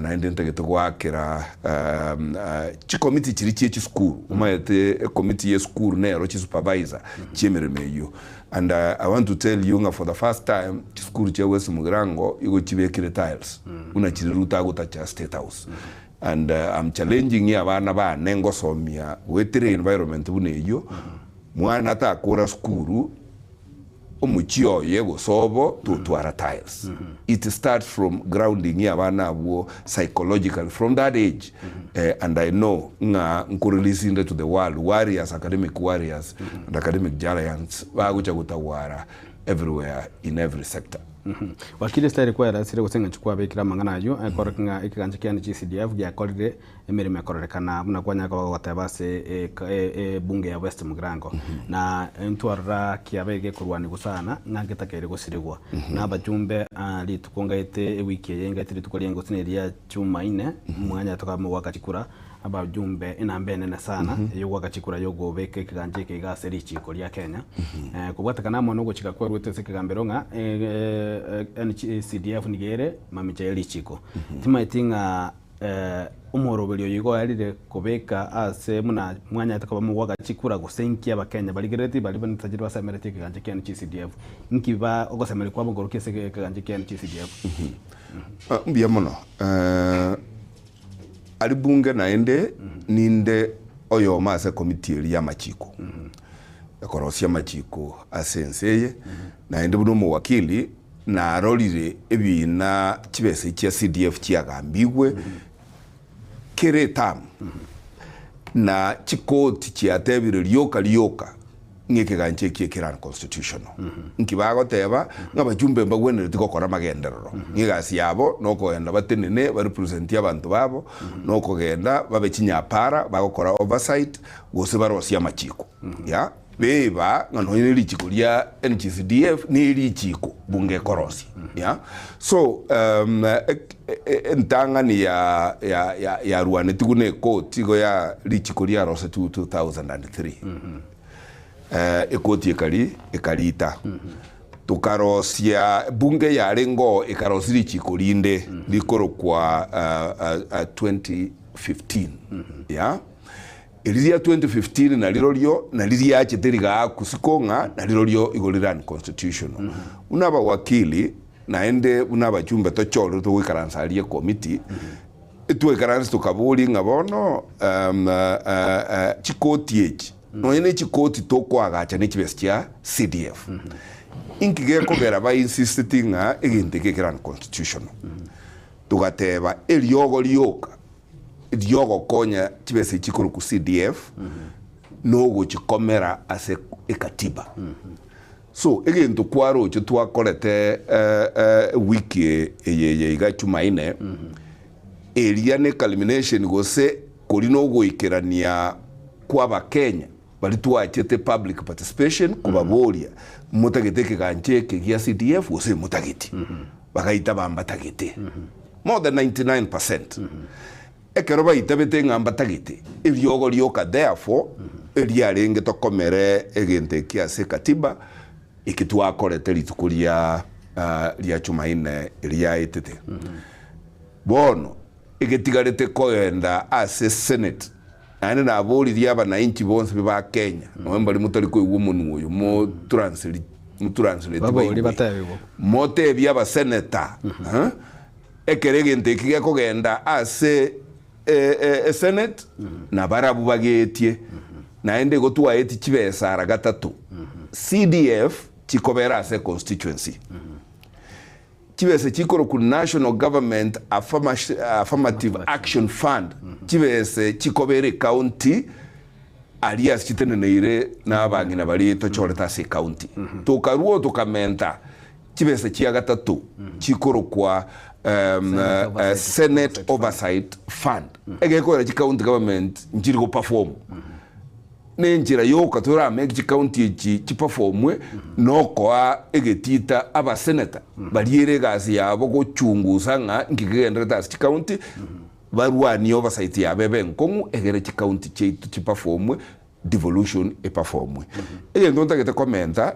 na intagete gwakira chikomiti chiri chi school umayete committee ye school nero chi supervisor chiemeremeyo. And I want to tell you for the first time school cha West Mugirango igo chibekire tiles una chiriruta gutacha State House. And I'm challenging ya bana ba nengo somia wetere environment buneyo mwana ta kora skuru omuchio yego sobo to ara tiles. It starts from grounding ya bana wo psychological from that age. And I know nga releasing to the world warriors, academic warriors and academic giants bagucha gutawara everywhere in every sector. Wakili style kwa rasire gusenga chukwa bekira mangana yo akoreka ikiganje kya CDF gya korire emirimo yakorekana buna kwanya kwa watabase bunge ya West Mugirango na ntwara kiabege kurwani gusana ngangetakere gusirigwa na bajumbe litukongaite wiki yenga titukolengo tineria chuma ine mwanya tokamu wakachikura abajumbe inambene na sana yo wakachikura yo gobeke kiganje kigaseri chiko lya Kenya kubwatakana mono gochika kwa rwete sekigamberonga CDF nigere mamichaeli chiko timaitinga umorobelio yigo alire kubeka ase muna mwanya atakaba muwaga chikura gusenkia bakenya baligereti bali banitsajiri basemerete kiganje kya CDF nkiba ogosemere kwa bogoroke se kiganje kya CDF mbia mono ali bunge naende ninde oyo mase committee ya machiko ekorosia machiko asenseye naende buno mu wakili na arorire ebina kibese kya CDF kyagambigwe kere tam na chikoti kyatebire lyoka ngekeganje kyekerana constitutional nkibago teba ngabajumbe mbagwenere tikokora magenderero ngigasi yabo nokogenda batenene ba represent abantu babo nokogenda babe kinyapara bagokora oversight gose barosia machiko ya beba ngano ni chiko lya NCDF ni lichiko bunge korosi ya so entanga ni ya ruane tikune koti go ya lichiko lya rose 2003 ekoti ekalita tukarosia bunge ya rengo ekarosiri chiko linde likoro kwa 2015 ya Elizia 2015 na lirolio na liria chitiriga kusikonga na lirolio igolirani constitutional. Unaba wakili naende unaba chumba tochoro to wikaransalia committee etu wikaransi tukabuli ngabono chikoti echi no yene chikoti to kwagacha ne chibestia CDF inkige kogera ba insisting egente kekirani constitutional tugateba eliogo lioka idiogo konya chibese chikuru ku CDF no chikomera ase ekatiba so egento kwaro cho twakorete wiki ye igachuma ine eliane culmination gose kolino goikerania kwa bakenya bali tuachete public participation kubabolia mutagete kiganje kigia CDF gose mutagiti bakaita bamba tagite more than 99%. Ekeroba itabete ngamba tagite eliogo lioka therefore eliarenge tokomere egente kia se katiba ikitwa korete litukulia lia chumaine elia etete bono egetigarete koenda ase senate ane na boli lia bana inchi bonse ba Kenya nomba limutali ko iwumuntu uyo mo translate babo batebo mote bya ba senator ekeregente kiga kogenda ase Senate na barabu bagetie naende gotwa eti chibesara gatatu CDF chikobera ase constituency chibese chikoro ku National Government Affirmative Action Fund chibese chikobere county alias chiteneneire na bangina bali tochoreta se county tokaruo tokamenta chibese chia gatatu chikoro kwa Senate Oversight Fund egeko ya county government njiri go perform nenjira yoka tora make county chi performwe noko egetita aba senator baliere gazi yabo go chunguza nga ngigenda ta county barwani oversight ya bebe nkongu egere chi county chi performwe devolution iperformwe egento ntagete komenta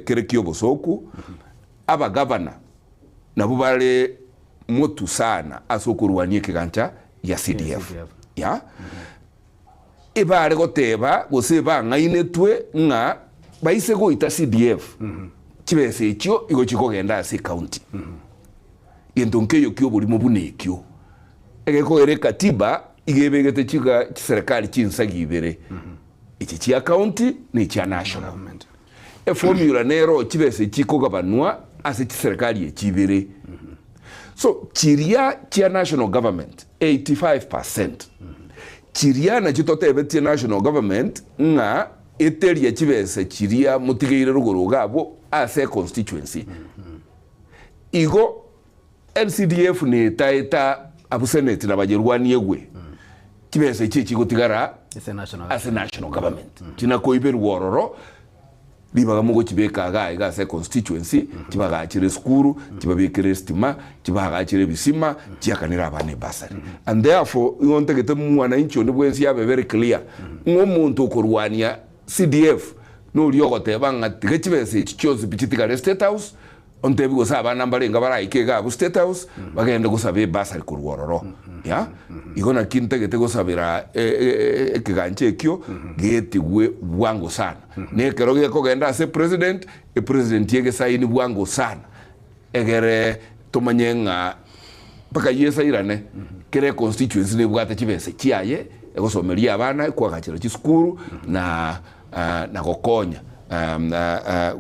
kere kio bosoku aba governor nabo bale motu sana asokurwanie kigancha ya CDF ya ibare goteba gose bangaine twe nga baise goita CDF kibese ekyo igo kikogenda ase county yentonke yo kyo bulimo bunekyo egeko ere katiba igebegete chiga serikali chinsagibere iki chia county ni chia national formula nero kibese chikogabanwa ase serikali ekibere so chiria chia national government 85% chiria na chitotebe chia national government nga eteria kibese chiria mutigeire ruguru gabo ase constituency igo NCDF ni taita abu senate na bajerwani egwe kibese chichi gutigara ase national government china koiberu wororo bibaga mugo kibeka ga ase constituency kibaga chire skuru kibabikire stima kibaga chire bisima kiakanira abane basari and therefore yonte gete mwana incho ndi bwensi yabe very clear ngomuntu kurwania CDF no lyogote banga tigechibese chichozi bichitika state house onte bigo saba nambalenga baraike ga state house bagenda gusaba basari kurwororo ya igona kinte gete gusabira ekiganche ekyo getigwe bwango sana ne keroge kogenda ase president president yege saini bwango sana egere tomanyenga paka yesa irane kere constituency ne bwata kibese kiaye egosomeria abana kwagachira chiskuru na gokonya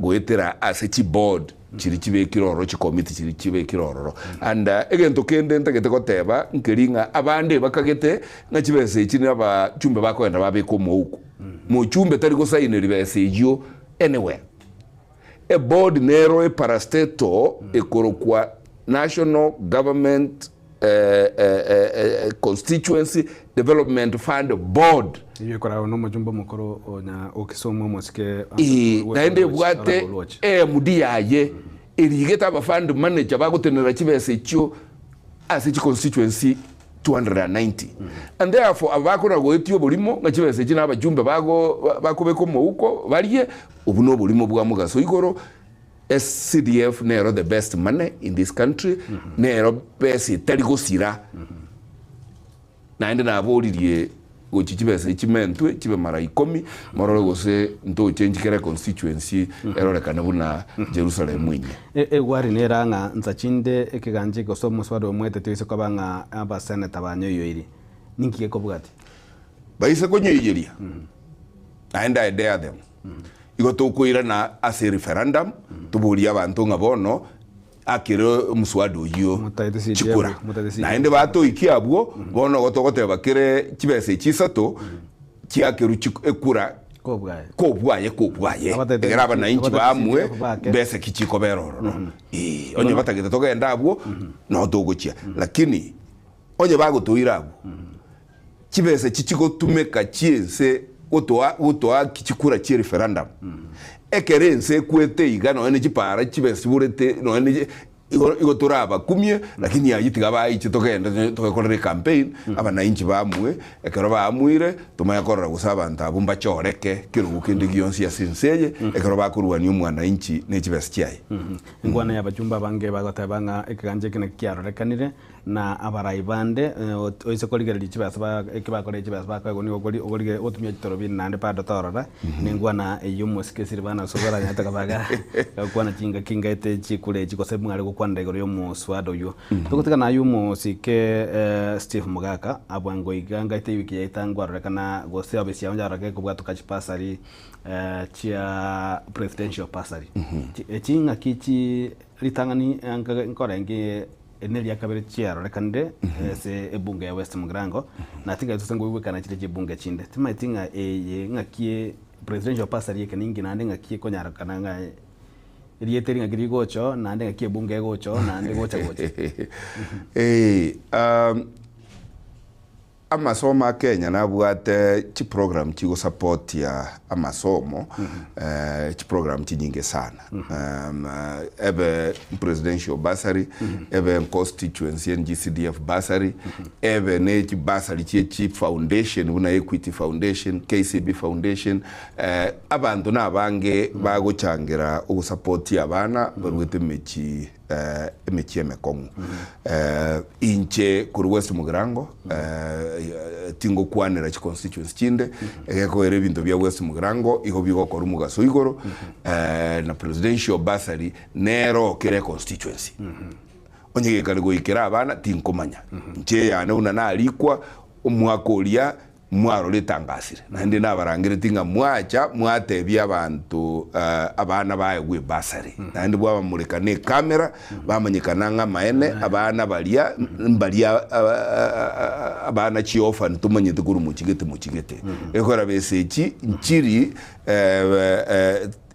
goetera ase chi board chiri chibe kiroro chi committee chiri chibe kiroro and egento kende ntagete goteba nkeringa abande bakagete na chibese chini aba chumbe bakwenda babiko muko mu chumbe tari go sign ribese ijio anywhere a board nero parastato ekorokwa national government constituency development fund board iyo kora no mujumba mukoro onya okisomo mosike naende bwate mudi yaye irigeta ba fund manager bagotenera kibese kyo ase constituency 290 and therefore abakora go etyo bulimo ngakibese kina abajumbe bakobeko muko baliye ubuno bulimo bwa mugaso igoro SCDF nero the best money in this country nero best tarigosira naende nabolirie gochichibese chimentwe chibe mara 10 marore gose ndo change kera constituency erore kana buna Jerusalem mwinye wari neranga nzachinde ekiganje gosomo swado mwete twise kwabanga aba senator banyoyo iri ninkiye ko bwati baise ko nyiyeria and I dare them igoto kuira na ase referendum tuburi abantu ngabono akiro muswado yo chikura naende bato ikiabwo bono gotogote bakire kibese chisato kiakiru ekura kobwaye eraba na inchi bamwe bese kichiko beroro no onye batagete togenda abwo no togochia lakini onye bagotoira abwo kibese chichiko tumeka chiense utoa kichikura chi referendum ekerense kwete igano ene chipara chibesi burete no ene igotoraba kumye lakini yayitiga bayiche togenda togekorera campaign abana inchi bamwe ekero bamwire tumayakorera gusaba ntabumba choreke kiruguke ndigionsi ya sinseye ekero bakurwani umwana inchi nechibesi chiaye ngwana yabajumba bange bagotabanga ekiganje kine kiarorekanire na abaraibande oise koligereri chibasa ekibakore chibasa bakagoni ogolige otumya chitoro binande pado torora ningwana eyumusike siribana sobara nyata kabaga kwana kinga ete chikule chikose mwali kwanda igoro yo muswado yo tukotika na yumusike Steve Mugaka abwango iganga ite wiki yaitangwa rekana gose abesi yanjarake kubwa tukachipasari chia presidential pasari echinga kichi litangani nkorengi eneli ya kabiri chiaro rekande se ebunge ya West Mugrango na tinga tusengo wiweka na chile bunge chinde tima tinga ngakie presidential pasari yeke ningi na ngakie konyara kananga rieteri ngakiri gocho na ngakie bunge gocho na gocha amasomo Kenya nabwate chi program chigo support ya amasomo chi program chinyinge sana ebe presidential bursary ebe constituency GCDF bursary ebe ne chi bursary chi foundation una Equity Foundation KCB Foundation abantu nabange baguchangira ugusupport abana barwete mechi emecheme kongo inche kuri West Mugirango tingo kwanera chi constituency chinde ko ere bintu bya West Mugirango iho bigo kora umugaso igoro na presidential bursary nero kere constituency onye karigo ikera abana tinkomanya nche yana una nalikwa umwakolia mwaro litangasire nandi nabarangire tinga mwacha mwatebya abantu abana baye gwe basari nandi bwa bamurika ne kamera bamanyikananga maene abana balia abana chi ofa ntumanye tukuru muchigete ekora besechi nchiri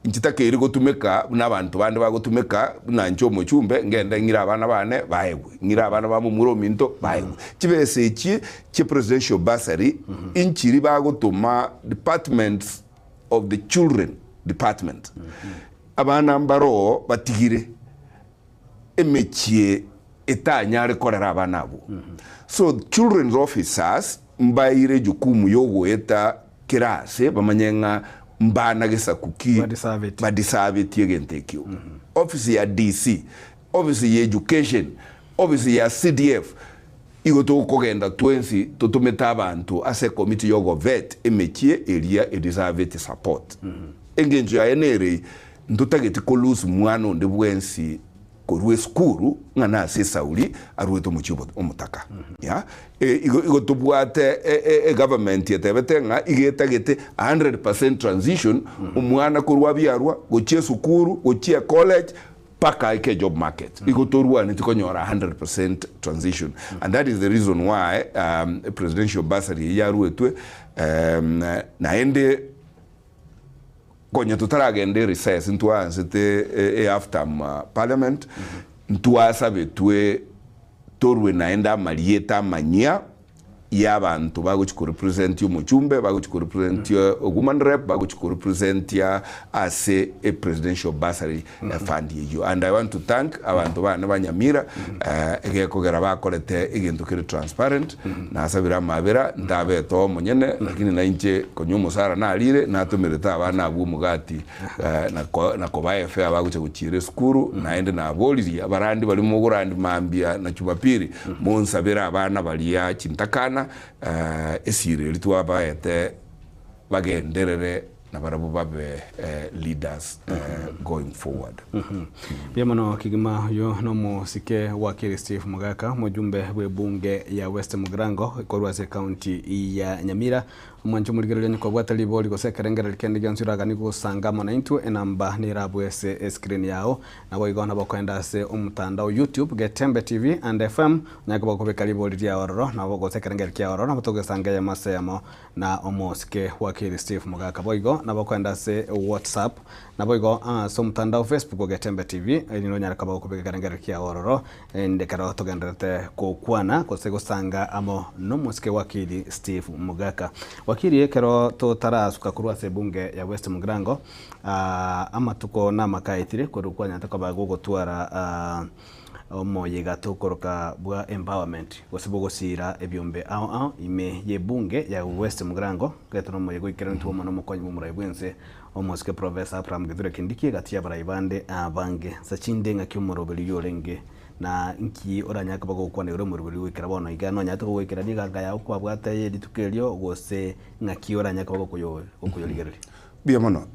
nchitake iri gutumeka n'abantu bandi bagutumeka nancho mu cyumbe ngenda ngira abana bane bahegwe ngira abana ba mu murominto bahegwe kibese iki presidential bursary inchiri bagutuma departments of the children department abana mbaro batigire emechie etanyare korera abana abo so children's officers mbaire jukumu yogo eta kirase bamanyenga mbana gesa kuki badisabeti yentekyo office ya DC office ya education office ya CDF igoto kogenda 20 totumeta abantu ase committee yogo vet emechie elia edisabeti support engenjo ya enere ndutageti kolus mwana ndebwensi korwe skuru ngana se sauli arweto muchibo omutaka ya igoto bwate government yetebetenga igetagete 100% transition umwana korwa byarwa gochie sukuru gochie college paka ike job market igoto ruwa nitikonyora 100% transition and that is the reason why presidential bursary yarwetwe naende konya tutaragende recess ntwansete after parliament ntwasabe twe torwe naenda malieta manyia y'abantu baguchiko represent yo muchumbe baguchiko represent yo woman rep baguchiko represent ya ase a presidential bursary fund yo and I want to thank abantu bana banyamira egekogera bakorete igintu kiri transparent na sabira mabera ndabe to munyene lakini na inche konyumo sara na alire na tumireta abana abu mugati na kobaye fe abaguche guchire skuru naende na boliri abarandi bali mu gurandi mambia na chubapiri munsabira abana baliya chintakana esire litwa baete bagenderere na barabu babe leaders going forward. Biamono kigima yo no musike wakiri Steve Mugaka mujumbe we bunge ya West Mugirango ikorwase county ya Nyamira mwancho murigero ni kwa bwatali boli ko sekerengera likende gyansura gani ko sanga mona into enamba ni rabwese screen yao na boigona bakwenda se umutandao YouTube Getembe TV and FM nyako bakobeka liboli ya ororo na bogo sekerengera kya ororo na botoge sanga ya masemo na omosike wakiri Steve Mugaka boigo na bakwenda se WhatsApp na boigo so mutandao Facebook Getembe TV ino nyaraka bakobeka karengera kya ororo ndekara togendete ko kwana ko sego sanga amo no mosike wakiri Steve Mugaka wakiri ekero to tarasuka kurwase bunge ya West Mugirango ama tuko na makaitire kurukwa nyataka bagogotwara omoyega tukoroka bwa empowerment gosibogosira ebyombe ao ime ye bunge ya West Mugirango getro moyego ikero ntumo no mukonyi mu murayibwense omoske professor Abraham Githura Kindiki gatia barayibande abange sachinde ngakyumurobeli yorenge na nki oranyaka bagokwane ure murubiri wikira bono igano nyata wikira niganga ya kwa bwata ye ditukelyo gose ngaki oranyaka bagokuyo okuyoligeri bia mono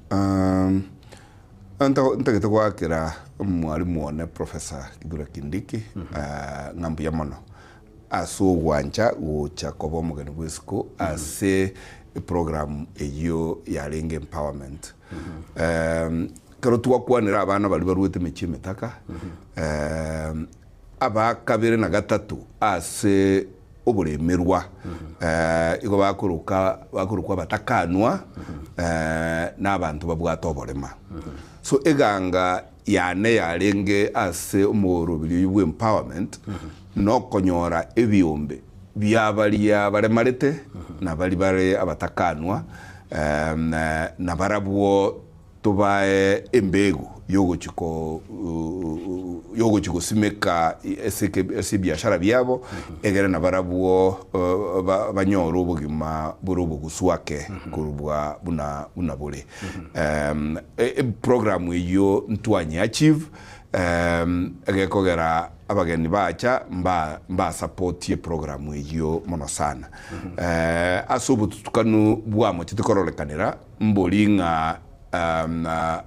ntagete kwakira mwalimu one professor Githura Kindiki ngambu ya mono aso wancha ucha kobo mugani bwisiko ase program eyo ya lenge empowerment kero twakwanira abana bali barwete mechime taka aba kabere na gatatu ase oburemerwa igo bakuruka batakanwa n'abantu babwata oborema so eganga yane yarenge ase umurubiri y'empowerment no konyora ebyombe byabalia baremarete na bali bare abatakanwa na barabwo tubae embegu yogo chiko simeka ese biashara byabo egera na barabwo banyoro bugima burubu guswake kurubwa buna bule program iyo ntwanye achieve egekogera abageni bacha mba support ye program iyo mono sana asubu tukanu bwamo titukorolekanira mbolinga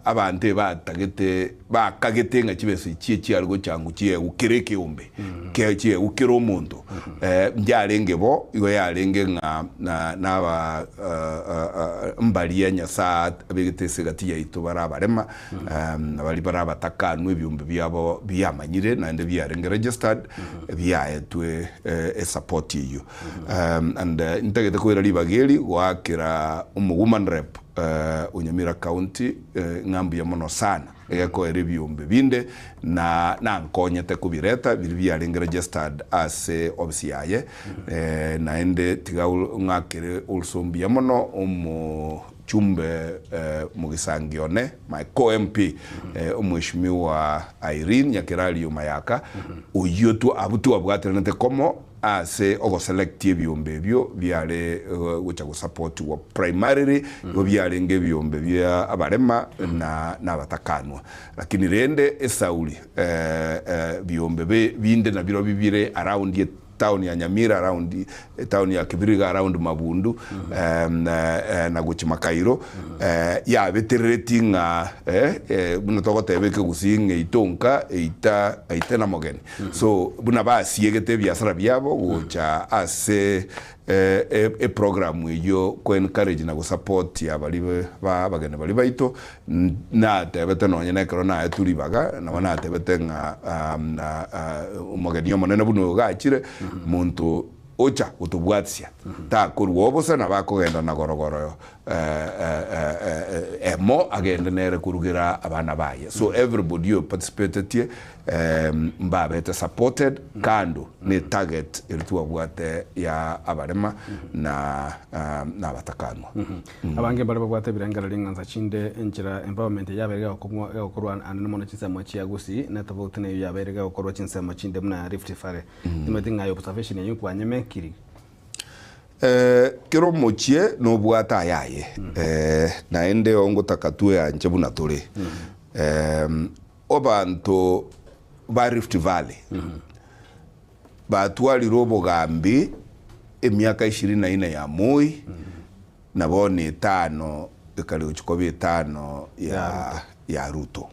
abante bakagete nga kibese kiye algo cyangu kiye ukireke umbe kiye ukiro umuntu byarenge bo igo yarenge nga naba mbaliya nyasa abegete gati yaitu barabarema abali barabatakanu ebyumbe byabo byamanyire nande byarenge registered byayetwe support iyo and intagete ko irali bageli wakira woman rep Unyamira County ngambu ya mono sana eko erebyumbe binde na nkonyete kubireta biri byarenga registered as obsiaye naende tiga ngakere ulsombi ya mono chumbe mugisangione my co-MP umweshimiwa Irene Nyakirali Mayaka uyotu abutu abwaterente komo ase ogo select ebyombe byo byale gucha support wa primarily byale ngebyombe bya abarema na abatakanwa lakini rende esauli byombe binde na biro bibire around ye town ya Nyamira around town ya Kibiriga around Mabundu na Guchimakairo ya vetererating buna togotebeke gusinge itonka ita na mogeni so buna basiegete byasara byabo gucha ase program iyo ko encourage na support ya balibe bagene bali baito na tebete no nyene corona tulibaga na wana tebete nga umogeni yo monene buno gachire muntu ocha utubwatsia ta kuruobosa na bakogenda na gorogoro emo agenda nere kurugira abana baye so everybody you participated mbabete supported kando ne target ilituwa bwate ya abarema na batakanwa abange bari bwate birangara ringanza chinde enjira empowerment yaberega okorwa anene mono chisema chiagusi na tabute ne yaberega okorwa chinsema chinde muna Rift Valley nimetinga yo observation yuko anyeme kiri kero mochie no bwata yaye naende ongo takatue anje buna tore obanto ba Rift Valley batwali robo gambi emyaka 24 ya Moi na bone 5 ekali uchikobe 5 ya Ruto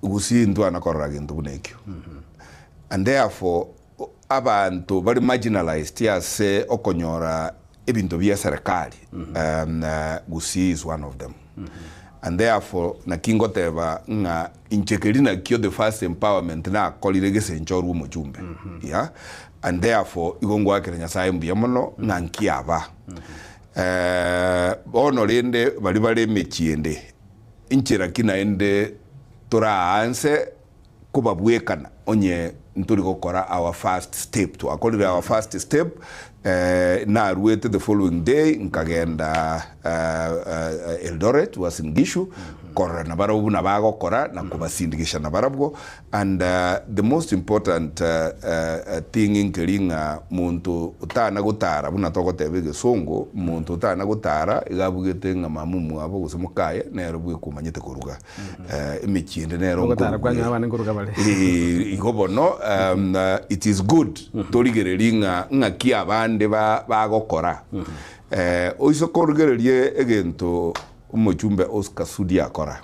gusindu anakorra gintu bunekyo and therefore abantu bari marginalized yase okonyora ebintu bya serikali gusi is one of them and therefore na kingoteba nga inchekelina kyo the first empowerment na kolirege nchoru mujumbe yeah and therefore igongo akere nyasaye mbuya mono nga nkiaba ono lende bali mechiende inchera kina ende toraanse kubabwekana onye nturi gukora our first step to akolire our first step na ruete the following day nkagenda Eldoret Wasingishu kora na barabu na bago kora na kubasindikisha na barabwo and the most important thing inkelinga muntu utana gutara buna togotebege songo muntu utana gutara igabugete nga mamumu abo gusemukaya nero bwe kumanyete kuruga imichinde nero gutara kwanya abane nguruga bale igobono it is good torigerelinga ngaki abande bagokora oiso korgerelie egento umuchumbe Oscar Sudi akora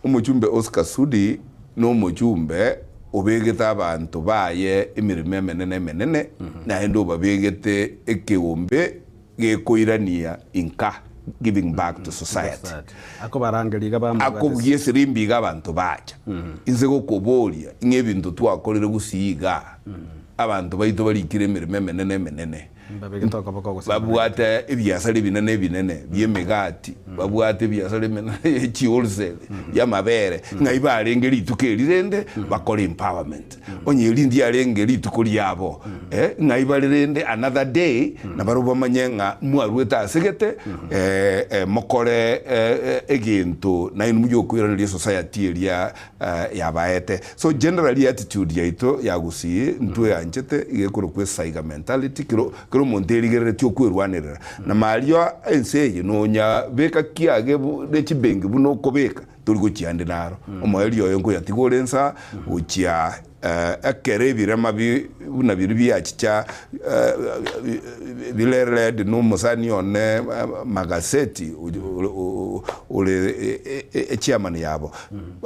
umuchumbe Oscar Sudi no umuchumbe obegeta abantu baye emirime menene na endo babegete ekeombe gekoirania inka giving back to society akobarangeliga bamwe akobyeserimbiga abantu bacha inze gokobolia ngebintu twakorere gusiga abantu baito barikire emirime menene babwate ebiasara binene byemigati babwate ebiasara binene chiolsel ya mabere ngai barenge rituko erirende bakora empowerment onye rindi arenge rituko ryabo ngai barende another day na baruba manyenga mwarweta asegete mokore egento na inu mujokwiranira society eria yabaete. So generally attitude yaito yagusie ntwe anchete igekoro kwesaiga mentality kiro monteri tio kwirwanirira na mario enseye nonya beka kiage de chibengi buno kobeka turi gukiande naro omoeri yo ngo yatigorensa ukia akere birama buna biri achicha bilerle de no mosani one magaseti ule chairman yabo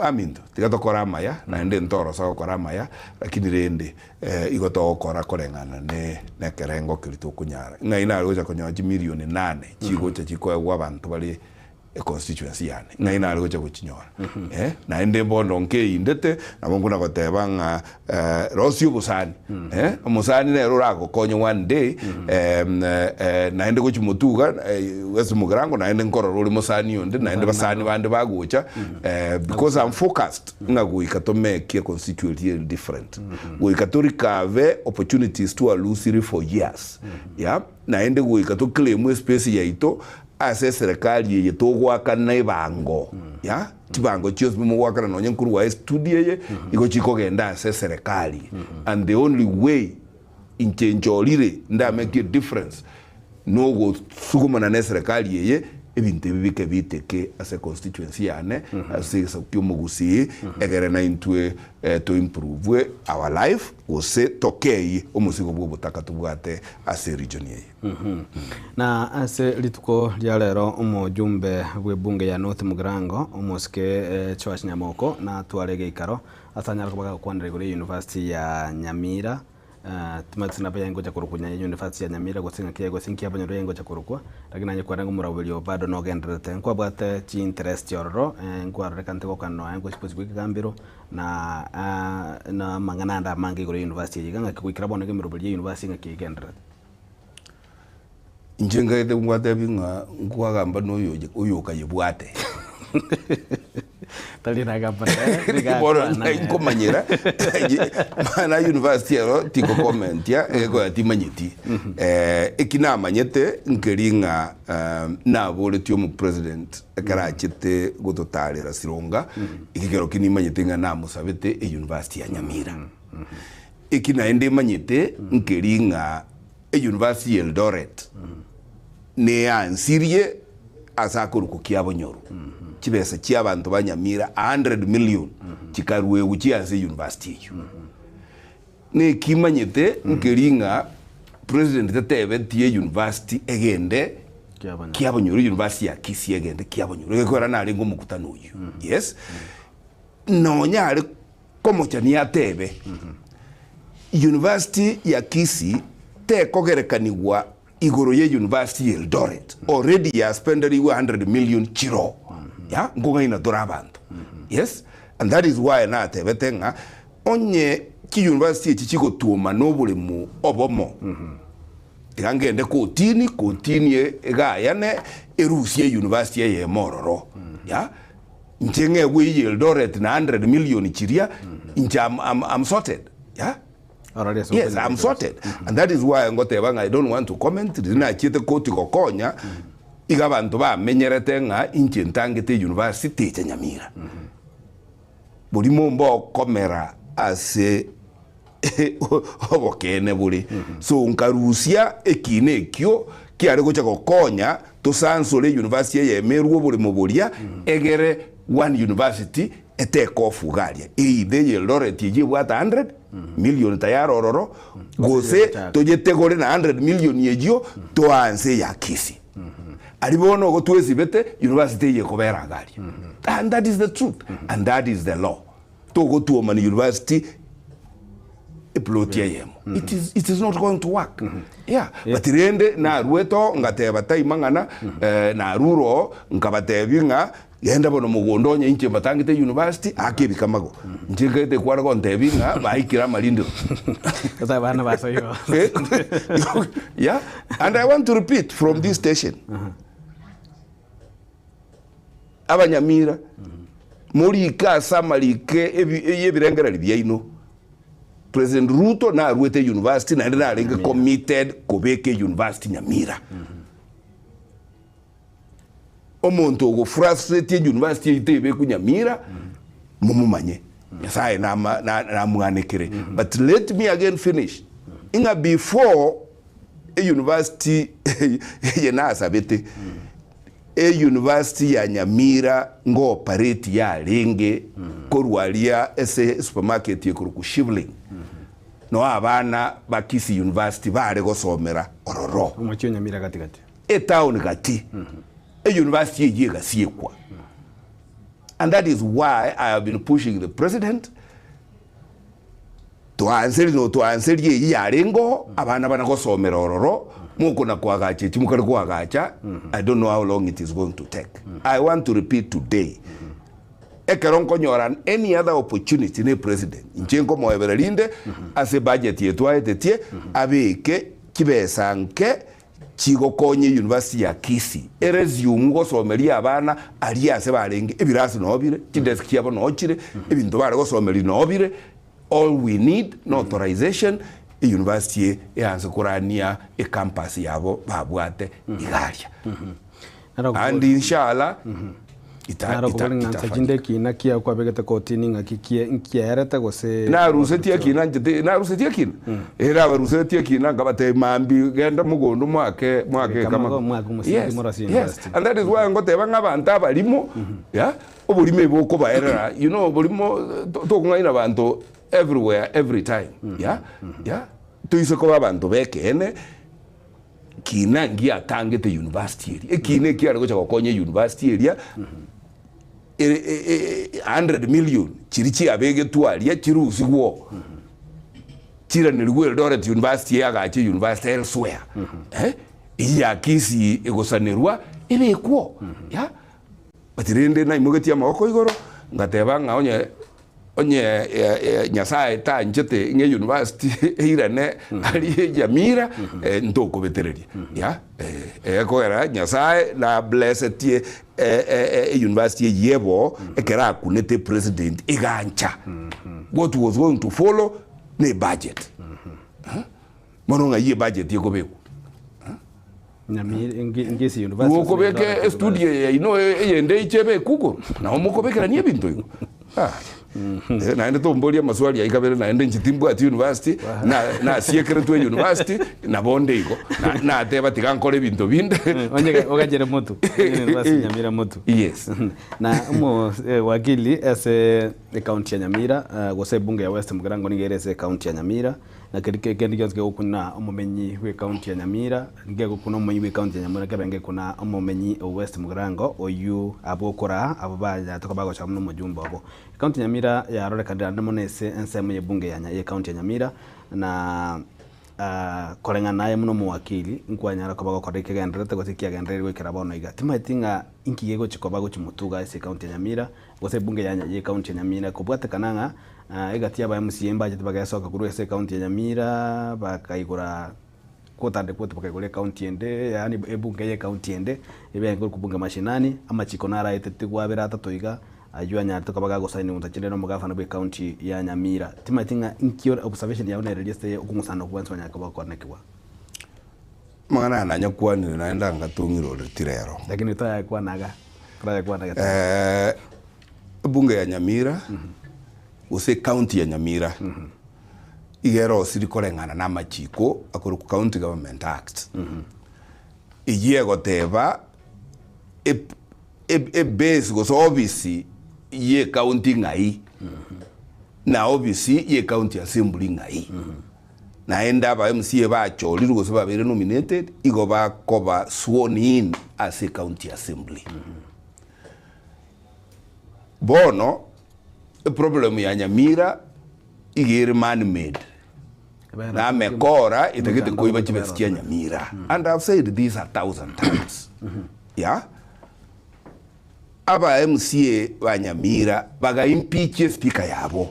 amindo tikatokora maya na ende ntoro sa kokora maya lakini rende igoto okora korengana ne kerengo kirito kunyara ngaina roja konyaji milioni 8 chigocha chikoe abantu bali constituency yani ngaina roja kuchinyora na ende bondo nke indete nabongo na gotebanga rosio busani musani ne rurako konyo one day na ende kuchimutuga wesu mugrango na ende nkoro ruri musani onde na ende basani bande bagucha because I'm focused ngaguika to make a constituency different guika to recover opportunities to alusiri for years na ende guika to claim space yaito ase serikali ye to gwaka na ibango tibango chios bimu gwaka na nonye nkuru wa studio ye iko chiko genda ase serikali and the only way in change olire nda make a difference no go suguma na serikali ye ebinte bibike biteke ase constituency yane ase sakyomugusi egere na intwe to improve our life ose tokei omusigo bwo butaka tubwate ase region ye na ase lituko lya lero omujumbe bwebunge ya North Mugrango omusike Chwa Nyamoko na twarege ikaro atanyara kubaga kwandire kuri University ya Nyamira tumatsina pa yango chakurukunya University ya Nyamira gotsinga kiego sinkia banyo yango chakurukwa lakini anye kwarango murawelio bado no gendrete kwa bwate chi interest yororo kwa rekante ko kanno yango chipozi kwigambiro na mangananda mangi kuri University yiganga kwikira bono kemirobeli University ngakigendrete njenga ide ngwate binga ngwagamba no uyoka yebwate talina gamba bora nkomanyira mana university ero tiko comment ya ego atimanyiti ekina manyete nkeringa na bole tio mu president akarachite gototalera sironga ikigero kini manyete nga na musabete e university ya Nyamira ekina ende manyete nkeringa e university Eldoret ne ansirie asakuru kukiabo nyoru kibesa cy'abantu banyamira 100 million kikarwe ukiyaze university yo ne kimanyete nkeringa president tatebe tie university egende kiabonyoro university ya Kisii egende kiabonyoro ekora nari ngo mukutano uyu yes no nyari komo cyani atebe university ya Kisii te kogerekaniwa igoro ye university Eldoret already ya spenderi 100 million chiro ngoga ina dorabantu yes and that is why na tebetenga onye ki university chichiko tuoma nobule mu obomo ngende kotini egayane erusie university ye Mororo nchenge we Eldoret na 100 million chiria I'm sorted yes, I'm sorted. And that is why I don't want to comment. Rina chite koti kokonya igabantu ba menyerete nga inchentangete university ya Nyamira. Buri mombo komera ase obokene buri. So nkarusia ekine ekyo kiare gocha kokonya to sansole university ya Meru buri moboria egere one university eteko ofugalia ide Eldoret yibwata 100 million tayaro ororo gose tojetegore na 100 million yejio to anse ya Kisii alibono go twezi bete university ye kobera gali and that is the truth and that is the law to go to man university eplotia yemo it is not going to work but rende na rueto ngateba taimangana na ruro ngabatebinga genda bono mugondonye inche matangite university akibikamago njikete kwara ko ntebinga baikira malindiro kata bana basoyo. Yeah, and I want to repeat from this station. Abanyamira muri kasa malike ebirengera libyaino. President Ruto na Ruete University na ndina alinga committed kubeke University Nyamira. Omuntu go frustrate University itebe ku Nyamira mumumanye. Nyasaye na mwanekere. But let me again finish. Inga before a university yenasa bete a university ya Nyamira ngo operate ya lenge korwalia ese supermarket yekuru ku Shivling. No abana bakisi university bare gosomera ororo umukyo Nyamira gati e town gati a university yega siekwa. And that is why I have been pushing the president to answer ye yarengo abana bana gosomera ororo muko na kwagacha timukari kwagacha. I don't know how long it is going to take. I want to repeat today. Ekeronko nyoran any other opportunity ne president inchenko moeberelinde ase budget yetu aetetie abeke kibesanke chigokonye university ya Kisii eresume gosomeria abana aliase barenge ebirasi nobire chidesk yabo nochire ebintu bare gosomeri nobire. All we need no authorization university yanze kurania e campus yabo babwate igaria. And inshallah ita kina kia kwa begete kotini ngakikie nkiareta gose na rusetia kina njete na rusetia kina era rusetia kina ngabate mambi genda mugondo mwake kama yes. And that is why ngote banga abantu abalimo ya obulime boko baerera you know bulimo to kungaina abantu everywhere every time yeah tuise ko abantu bekene kina ngia tangete university eri kine kiara gocha kokonye university area 100 million chirichi abege tualia chirusi wo chira niliguel Eldoret University agache university elsewhere iya Kisii egosanerwa ebekwo ya batirende na imogeti ya mako igoro ngateba ngaonye nyasaye ta njete nge university irane ali Nyamira ntoko betereria ya koera nyasaye na blessed tie university yebo ekera kunete president igancha what was going to follow ne budget mononga ye budget yekobeku Nyamira ngesi university ukobeke studio ino yende ichebe kuko na omukobekera ni ebintu naende tombolia maswali aikabere naende nchitimbu ati university na siekere tu university na bonde iko na ateba tikankole bintu binde ogajere motu university Nyamira motu yes na wakili ese county ya Nyamira gose bunge ya West Mugirango nigerese county ya Nyamira na kendi gyonse gukuna omumenyi we county ya Nyamira nge gukuna omumenyi we county ya Nyamira kebenge kuna omumenyi West Mugirango oyu abokora ababaya tokabago chamno mujumba abo county ya Nyamira ya rore kandira monese ensemo ye bunge ya county ya Nyamira na korenga naye muno muwakili nkwanyara kobago koreke gendrete gotikia gendrere wekera bono iga timaitinga inkiyego chikobago chimutuga ese county ya Nyamira gose bunge ya county ya Nyamira kubwate kananga egatia ba MCA budget bagasoka kuru ese county ya Nyamira bakaigura kotande kwote bakaigura county ende yani ebunge ya county ende ebe ngoro kubunga mashinani ama chikonara etete gwabera atatoiga ajua nyarto kabaga gosaini mutachinde no mugafana bwe county ya Nyamira timaitinga inkio observation ya una register okungusana kubanza nyaka bakonekwa mwana ananya kwani naenda ngatungiro retirero lakini taya kwa naga bunge ya Nyamira use county ya Nyamira igero siri korengana na machiko akuru county government act igiye goteba base goso obviously ye county ngai na obviously ye county assembly ngai na enda ba MCA ba choli goso ba bere nominated igo ba koba sworn in as a county assembly bono the problem ya Nyamira igere man made na mekora itakete koiba chibesikia Nyamira and I've said these 1,000 times yeah aba MCA banyamira baga impeach speaker yabo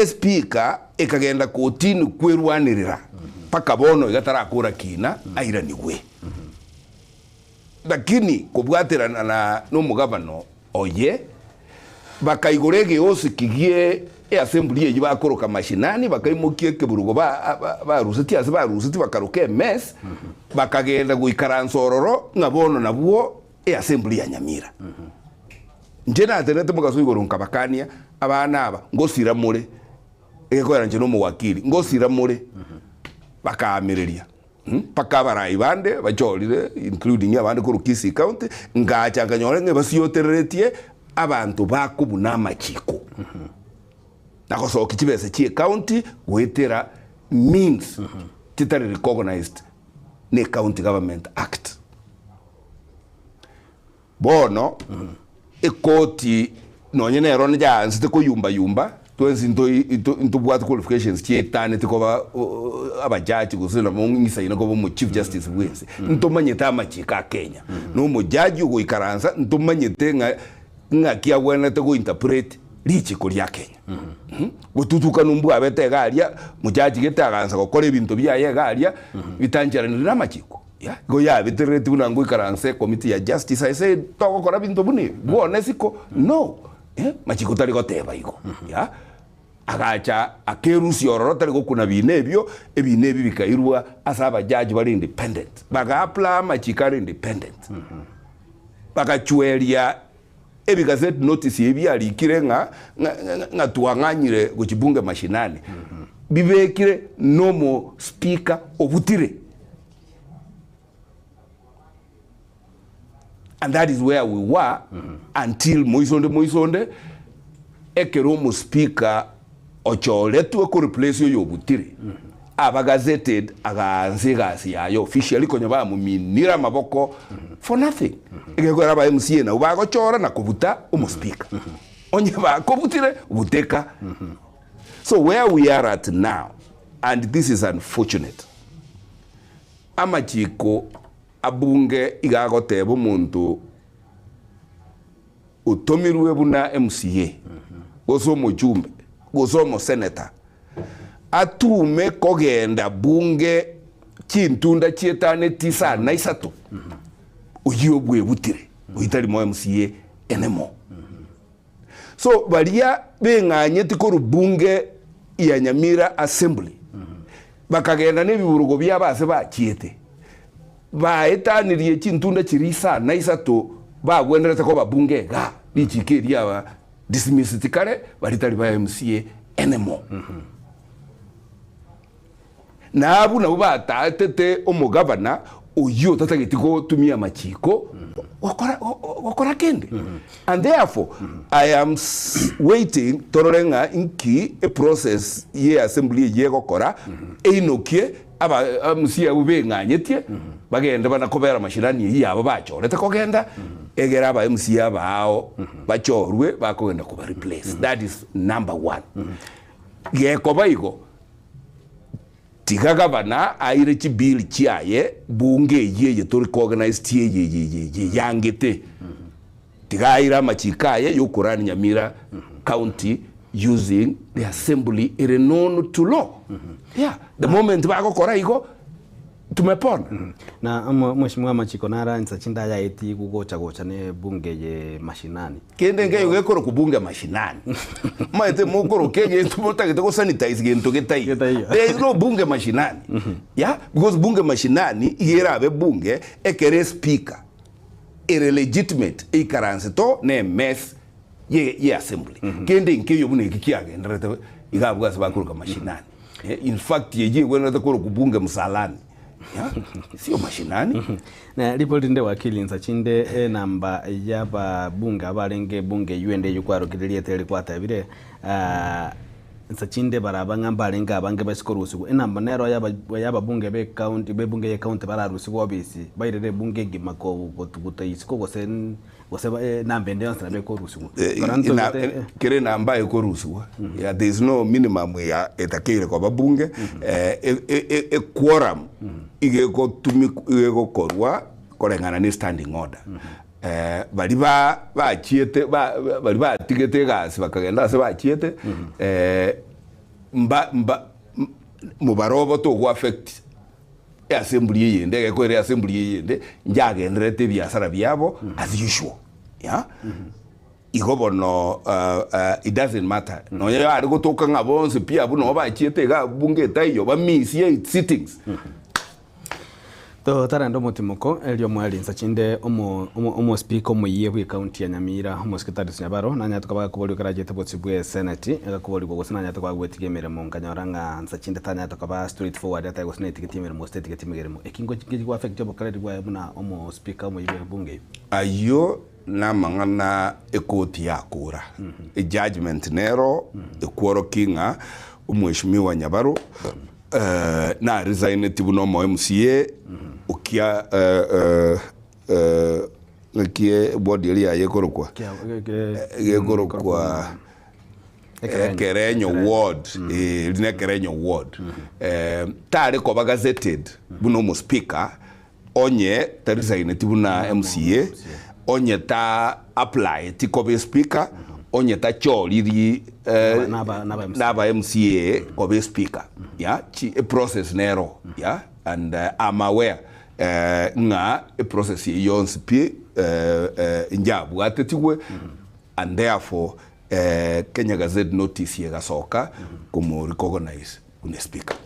speaker ekagenda kotini kwerwanirira paka bono igatarakura kina airaniwe lakini kubwatirana na n'umugabano oye bakaigorege yose kigie assembly ye bakoroka mashinani bakaimukie keburugo ba rusiti ase ba rusiti bakaruke mes bakagenda guikaransororo ngabono nabuo assembly ya Nyamira njena atenete mugasuigoro nkabakania abana aba ngosira mure ekwera nje no muwakili ngosira mure bakamireria paka baraibande bajolire including abande ku Kisi County ngachanganyore nge basiyoteretie abantu bakubuna amachiko nakosoka kibese chi county gwetera means titari recognized ne County Government Act bono ekoti nonyene erone jansi te kuyumba twenzi into bwat qualifications chietane tikoba abajaji gusina mungisa ina ko mu chief justice bwese ntomanyeta amachika Kenya no mujaji ugoikaranza ntomanyete nga kia wena te go interpret lichi kuri Kenya gututuka numbu abete garia mujaji getaganza gukora ibintu byaye garia bitangiranira n'amachiko ya go ya biterete bunango ikaranse committee ya justice I say tokora bintu buni bwone siko no machiko tari goteba iko ya agacha akerusi ororo tari gukuna binebyo ebinebi bikairwa asaba judge bari independent baga apply machikari independent baga chweria ebigazeti notice yebyali kirenga nga tuanganyire guchibunge mashinani bibekire nomo speaker obutire and that is where we were until Moisonde ekeromo speaker ocholetwe ku replace yo obutire abagazeted aganzigasi yayo officially konya ba muminira maboko for nothing egekora ba MCA na ubagochora na kubuta speaker onye ba kubutire ubuteka so where we are at now and this is unfortunate amachiko abunge igagoteba muntu utomirwe buna MCA gosomo jumbe gosomo senator atume kogenda bunge chintunda chietane tisa na isatu uyobwe butire uitari mo MCA enemo so baria benganye tikoro bunge ya Nyamira assembly bakagenda nebiburugo byabase bakiete baetaniriye chintunda chirisa na isatu bagwenderete ko babunge ga bichikeria aba dismissed kare baritari ba MCA enemo nabu nabo batatete omugabana uyo tatagitiko tumia machiko wakora kende and therefore I am waiting tororenga inki a process ye assembly ye gokora einokie aba MCA ubenganyetie bagenda banakobera mashirani yabo bachorete kogenda egera aba MCA bao bachorwe bakogenda kuba replace that is number 1 ye kobaiko tigagabana aire chibill chiaye bunge ye to recognize ye yangete tigaira machikaye yokurani Nyamira county using the assembly ere known to law yeah the moment bagokora iko tumepona na mheshimiwa machiko nara nsachinda ya eti kugocha ne bunge ye mashinani kende ngeyo gekoro kubunge mashinani maete mokoro kege tumota kitoko sanitize gento getai there is no bunge mashinani yeah because bunge mashinani yera be bunge ekere speaker ere legitimate ikaranse to ne mess ye assembly kende ngeyo bune kikiage ndarete igabwa sabakuru mashinani in fact yeje wena takoro kubunge msalani sio mashinani na ripoti nde wakili nsachinde namba yaba bunga abarenge bunge yuende yukwaro tele kwata bire nsachinde barabanga mbarenga abange basikorusigo enamba nero yaba bunge be county be bunge ye county bararusigo obisi bayirere bunge gimako gutayisiko gosen nambe nde ansana be korusigo kere namba ye korusigo yeah there is no minimum ya etakire kwa babunge quorum igeko korwa korengana ni standing order bari bachiete bari batigete gasi bakagenda se bachiete mubarobo to go affect assembly yende gekwere assembly yende njagenderete biasara byabo as usual yeah igobono it doesn't matter no ya ari gotoka ngabonse pia buno bachiete ga bunge tayo ba misie sittings to tarando mutimoko elio mwali nsachinde omo speaker omuyiye bwi county ya Nyamira omo secretary Nyabaro nanya tukaba kuboli karajete botsibwe senate agakuboli go gusana nyata kwa gwetigемere mu nkanyoranga nsachinde tanya tukaba straight forward ata gusana itikitimere mu state itikitimere mu ekingo kiki kwa affect job karadi kwa buna omo speaker omuyiye bunge ayo na mangana ekoti yakura judgment nero ekworo kinga umweshimiwa Nyabaro na resign tibuno mo MCA ukia kie body ya yekorokwa Kerenyo ward line Kerenyo ward tare ko gazetted buno mo speaker onye ta resign tibuna MCA onye ta apply ti ko be speaker onye ta choli di naba MCA ko be speaker yeah chi a process nero yeah and I'm aware nga a process yons pi njabu atetiwe and therefore Kenya Gazette notice yegasoka como recognize une speaker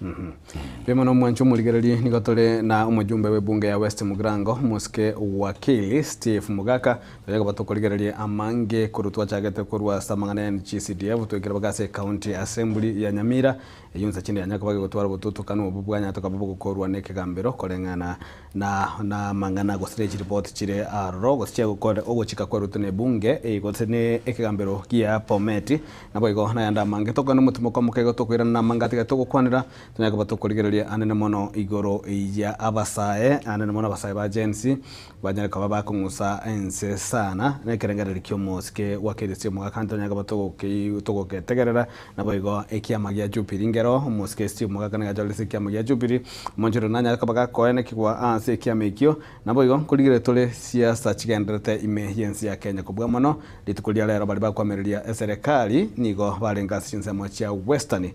Bemono mwancho muligereri nigotole na umujumbe webunge ya West Mugrango muske wakili Steve Mugaka yaga batokoligereri amange kurutwa chagete kurwa samangana NCCDF twekira bagase county assembly ya Nyamira yunza chinde yanyaka bage gutwara bututu kanu bubwanya tokabubu gukorwa nekegambero kolengana na mangana go stage report chire rogo cia gukore ogochika kwa rutune bunge igotene ekegambero kia pometi nabo igo na yanda mange tokana mutumoko mukego tokwira na mangatiga kwanira tunyaka batokoligereria anene mono igoro ya abasae anene mono abasae ba agency banyaka kaba bakungusa ense sana nekerengereri kyomoske wakedetse mu akanta nyaka batoke tegerera nabo igo ekiamagia jupiringero moske sti mu akana gajolese kiamagia jupiri monjero nanya kaba koene kigwa anse kiamekio nabo igo kuligere tole siasa chigenderete emergency ya Kenya kubwa mono litukulia lero bali bakwamereria serikali nigo balengasi nsemo cha western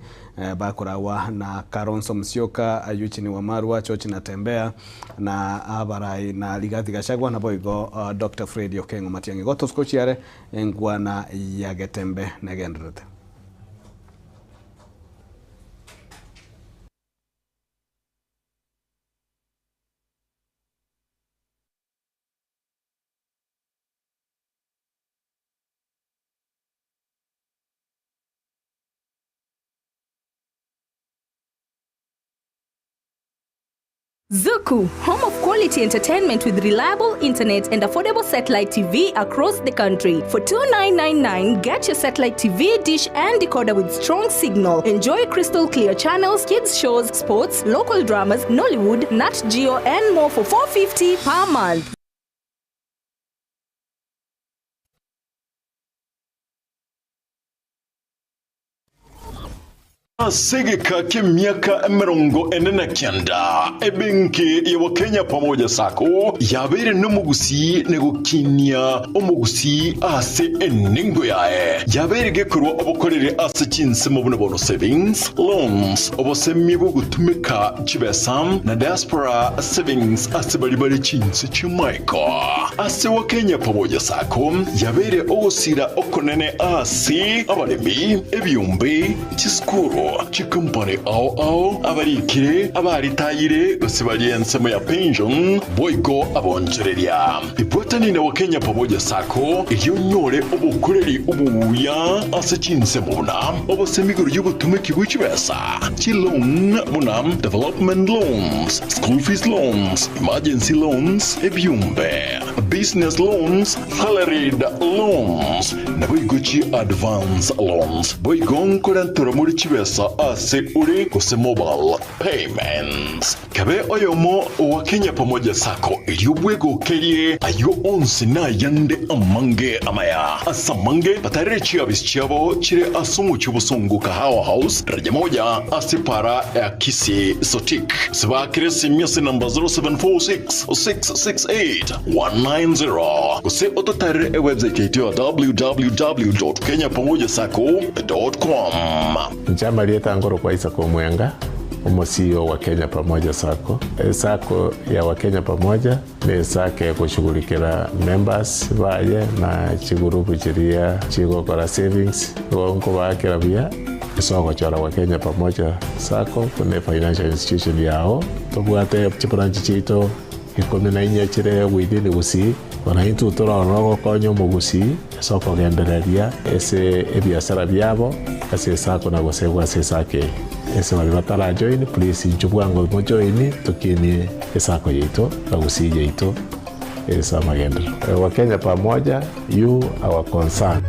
bakurawa na Karonso Musyoka ayuchini wa Marwa chochi na tembea na abarai na Ligathi Gachagua na boigo Dr. Fred Okengo Matiang'i goto skochiare engwana ya getembe na gendrete Zuku, home of quality entertainment with reliable internet and affordable satellite TV across the country. For $2,999, get your satellite TV dish and decoder with strong signal. Enjoy crystal clear channels, kids shows, sports, local dramas, Nollywood, Nat Geo, and more for $450 per month. Segeka k'emyaka 49 ebenki ya Wakenya pamoja sako yabere n'umugusi negukinya umugusi ase eningo yae yabere gekurwa obukorere ase kinse mu buno savings loans obosemi bwo gutumika chibesam na diaspora savings ase bali kinse chimaiko ase Wakenya pamoja sako yabere ogosira okonene ase abalemi ebyumbe chiskuru chikumpane ao abarikire abaritayire gosibali ensemo ya pension boyko abonchereria ibotani na Wakenya pamoja sako iyo nyore obukureri ubuya ase kinse muna obosemiguru y'ubutumiki bw'ikibesa chilon muna development loans school fees loans emergency loans ebyumbe business loans salaried loans na boygochi advance loans boygon korantora muri kibesa M-Pesa ase uri kose mobile payments. Kabe oyomo wa Kenya Pamoja Sacco iliyobwego kerie ayo onse na yande amange amaya. Asamange batarechi abisichabo chire asumu chubusongo Kahawa House raja moja asipara ya kisi sotik. Siba kiresi miasi namba 0746-668-190. Kuse ototare website yetu www.kenyapamojasacco.com. Njama lieta ngoro kwa Sacco Mwenga, CEO wa Kenya Pamoja Sacco. Sacco ya Wakenya Pamoja ni sacco ya kushughulikia members baye na chigurupu chiria chigokora savings wonko wake rabia isoko chora Wakenya Pamoja Sacco kuna financial institution yao tobwate chipranchi chito ikomena chire within usi wanaintu toro konyo mugusi soko gendereria ese ebiasara byabo ase Sacco na gosegwa ase sake ese walibatara join please njubwango mo join tukini Sacco yeto na gusi yeto esa magendo Wakenya Pamoja you our concern.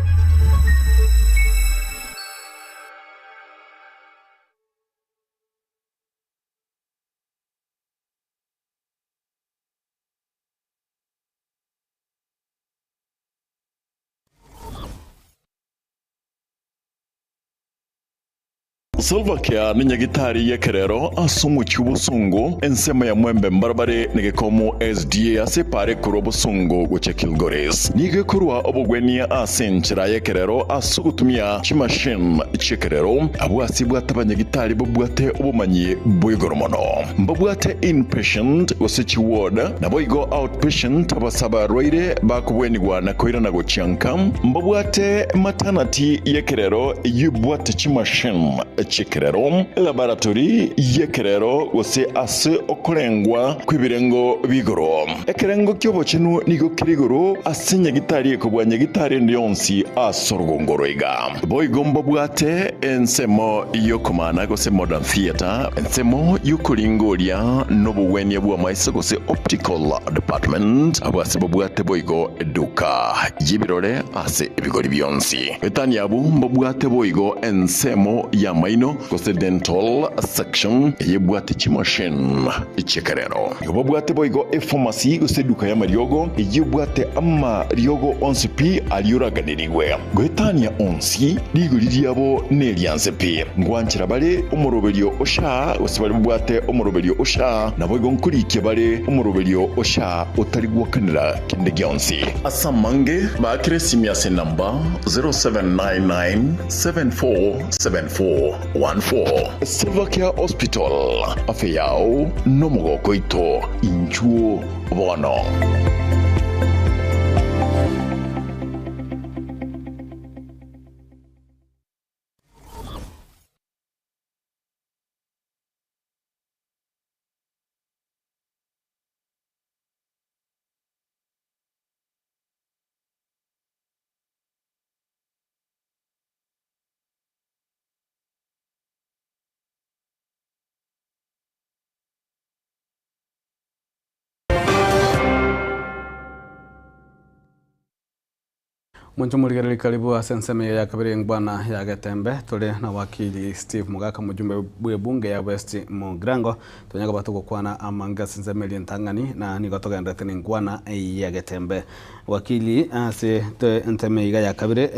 Silva Care ni nyagitari ya kerero asumu chubusungu ensema ya mwembe mbarbare nigekomo SDA asepare kurobusungu guche Kilgoris nige kurwa obogwenia asenchira ya kerero asugutumia chimashin chekerero abu asibwa tabanyagitari bobwate obumanyi boygoromono mbobwate inpatient wasichi ward na boygo outpatient abasaba roire bakubwenigwa na koira na gochiankam mbobwate maternity ya kerero yubwate chimashin Chikerero laboratory yekerero wose ase okorengwa kwibirengo bigoro ekerengo kyobo chenu nigo kirigoro asinya gitari ekobwanya gitari ndionsi asorgongoro iga boygombo bwate ensemo yokomana gose modern theater ensemo yukulingoria nobuwenya bwa maisa gose optical department abase bwate boygo eduka yibirore ase ebigori byonsi etani abu mbwate boygo ensemo ya maino kose dental section yebwate chimoshen ichekerero yobwate boygo pharmacy kose duka ya mariogo yebwate amma riogo onsi pi aliuraganirigwe gwetania onsi liguliriabo nelianse pi ngwanchira bale umoroberio osha kose bale bwate umoroberio osha na boygo nkurike bale umoroberio osha otarigwakanira kinde gyonsi asamange ba kresimia namba 0799747414 Silva Care Hospital afeyao nomogoko ito inchuo bono. Mwancho murigereri karibu asenseme ya kabiri ngwana ya Gatembe tole na wakili Steve Mugaka mujumbe bwe bunge ya West Mugrango tonyaga batuko kwana amanga senseme ntangani na nigotoga ndeteni ngwana ya Gatembe wakili ase te nteme ya kabiri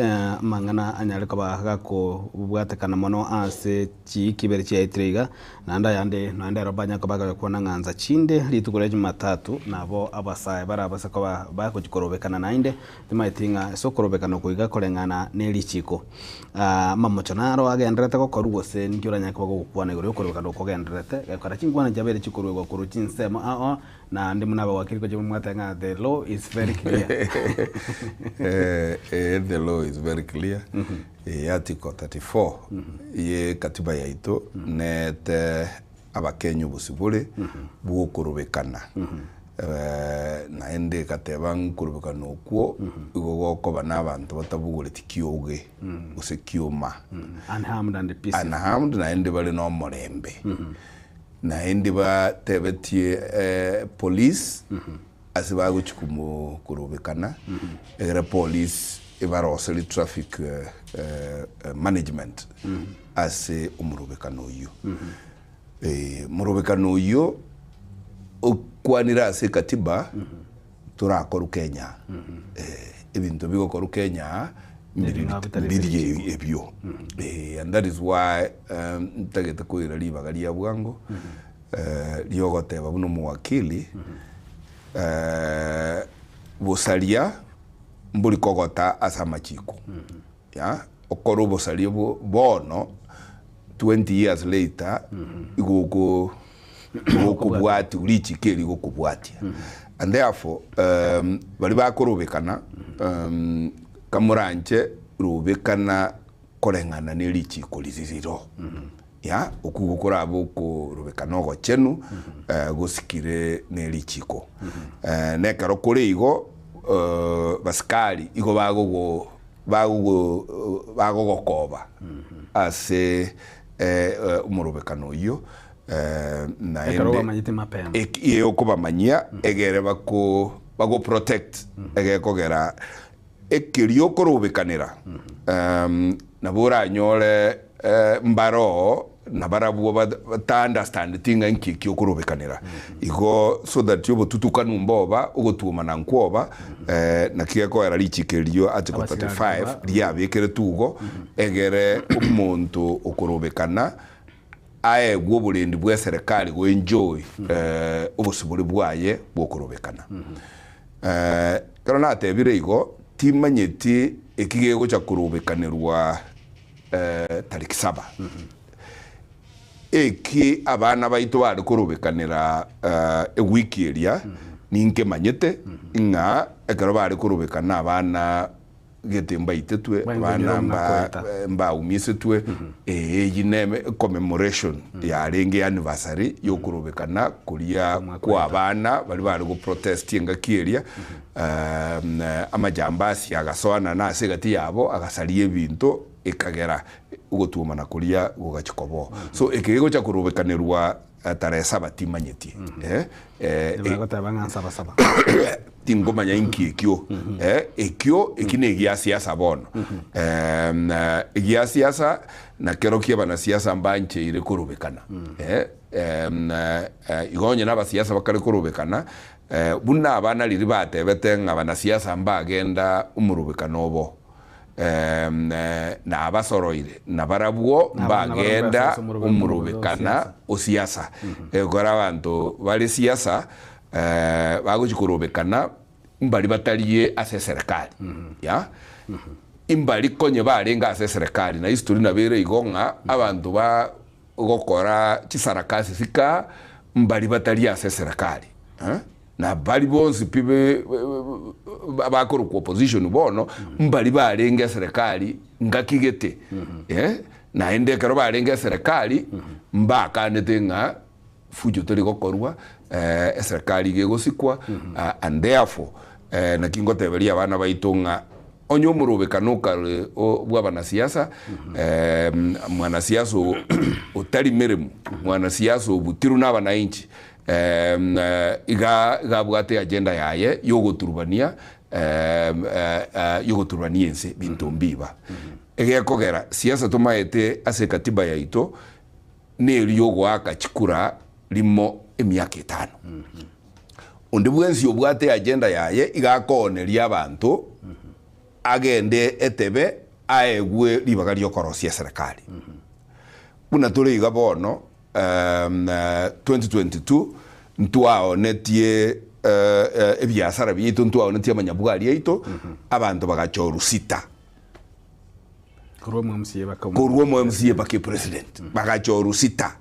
mangana anyale koba ko bwatekana mono ase chi kibere chi aitriga nanda yande nanda robanya koba kwana nganza chinde litukore Jumatatu nabo abasaye barabase koba bako chikorobekana nainde timaitinga soko bekano kuiga kolengana nelichiko mamochonaro agendrete ko korugose ngiuranya ko gukwana igoro korobekano ko gendrete yakara chingwana jabere chikorwa kuru chinsema na ndi munaba wakili ko jimwatenga the law is very clear. The law is very clear. Article 34 ye katiba yaito net abakenyu busibule bukurubekana na ende katebang kurubekano kuo igogoko bana abantu batabugureti kiyoge use kiyoma unharmed and peace unharmed na ende bale no morembe na ende ba tebetie police asiba guchikumu kurubekana egera police ibaroseli traffic management ase omurobekano oyo murobekano oyo okwanira ase katiba turakoru Kenya ebintu bigokoru Kenya mbiri ebyo and that is why ntagete kwira libaga lya bwango lyogoteba buno muwakili busalia mbuli kogota asa machiko ya okoro busalia bono 20 years later igoko kubwati ulichi keli gokubwati and therefore bali bakorobekana kamuranche rubekana korengana nelichi koliziziro ya okugukora aboko rubekana go chenu gosikire nelichiko nekaro kore igo baskali igo bago koba ase umurobekano yo na ende okuba manyia egere bako protect egekogera ekirio korobekanira na bora nyole mbaro na barabu ba understand tinga nkiki okorobekanira igo so that yobo tutukanu mboba ugotuma na nkwoba na kiyeko era lichikerio article 35 lyabekere tugo egere umuntu okorobekana aye gwobulendi bwa serikali go enjoy obusubuli bwaye bwokorobekana kana atebire igo timanyeti ekigego cha korobekanirwa tariki 7 eki abana baito bari korobekanira ewiki eria ninke manyete nga ekero bari korobekana abana getemba itetwe abana mba umisetwe yineme commemoration ya renge anniversary yo korobekana kulia kwa abana bari go protest nga kieria amajambasi agasoana na segati yabo agasalie ebintu ekagera ugotuma na kulia gugachikobo so ekigego cha korobekanirwa tarehe 7 timanyeti tingomanya inki ekyo ekine gia siasa bono gia siasa na kero kia bana siasa mbanche ile korobekana igonye na basiasa bakale korobekana bunna abana liri batebete ngabana siasa mbagenda umurubekano obo na abasoroire na barabuo mbagenda umurubekana osiasa egora abantu bali siasa baguchikorobekana mbali bataliye ase serikali ya imbali konye barenga ase serikali na history na bere igonga abantu ba gokora chisarakasi fika mbali bataliye ase serikali na bali bonsi pibe bakoro ku opposition bono mbali barenga serikali ngakigete na ende karo barenga serikali mbaka netenga fujo toli gokorwa serikali gegosikwa and therefore na kingoteberia abana baitonga onyo murobekano kale bwabana siasa mwana siasa utali meremu mwana siasa obutiru n'abana inchi iga bwate agenda yaye yogoturubania ense bintu mbiba egekogera siasa tumaete ase katiba yaito neriyo gwaka chikura limo emyaka 5 undi bwensi obwate agenda yaye igakoneria abantu agende etebe aegwe libaga lyokorosia serikali buna tole iga bono 2022 ntwaonetie ebyasara byito ntwaonetie amanyabwari yaito abantu bagachorusita kurwo MCA bake president bagachorusita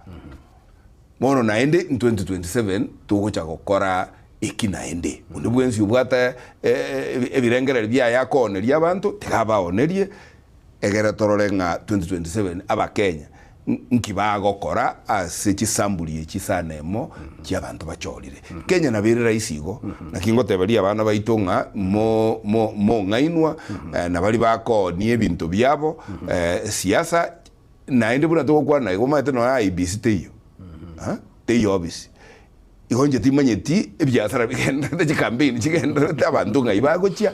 mono naende in 2027 tugocha gukora ikinaende undi bwensi ubwata ebirengera bya yakoneria abantu tigabaonerie egera tororenga 2027 abakenya nkibagokora ase chisambuli echisanemo cy'abantu bachorire Kenya na biri raisigo na kingoteberia abana baitonga mo ngainwa na bali bako ni ebintu byabo siasa naende buna tokwa na igoma eteno IBC teyo teyo obisi igonje timanyeti ebyasara bigenda de campaign chigenda abantu ngai bagochia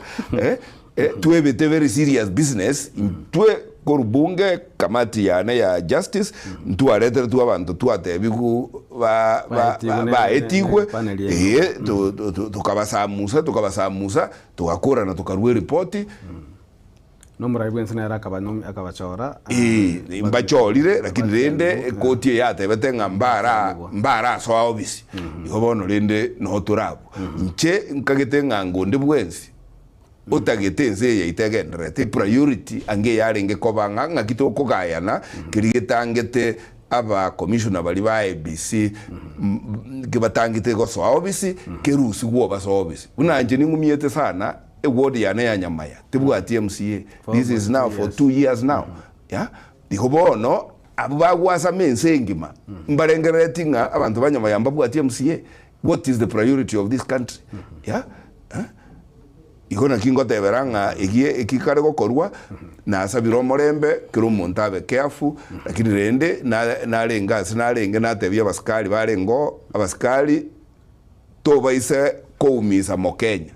twebete very serious business twe koru bunge kamati yane ya justice ntwaretere tu abantu twatebigu baetigwe tukabasamusa tugakurana tukarua ripoti nomuraibwe ensena era akabachora mbachorire lakini rende koti yatebete nga mbara so obisi igo bono rende no turabu nche nkagete nga ngonde bwensi utagete nze yaitegendere te priority ange yarenge kobanga ngakito kogayana kirigitangete aba commissioner bali ba ABC kibatangite go so obisi kerusi go ba so obisi unanje ningumiete sana a word yane ya nyamaya tibwati MCA this is now for 2 years now yeah dihobono abagwasa mensengima mbarengeretinga abantu banyamaya mbabwati MCA what is the priority of this country yeah igona kingo teberanga igie ikikare gokorwa na sabiro morembe kiro montabe careful lakini rende na lenga sinarenge natebya abaskali barengo abaskali to baise koumisa mokenya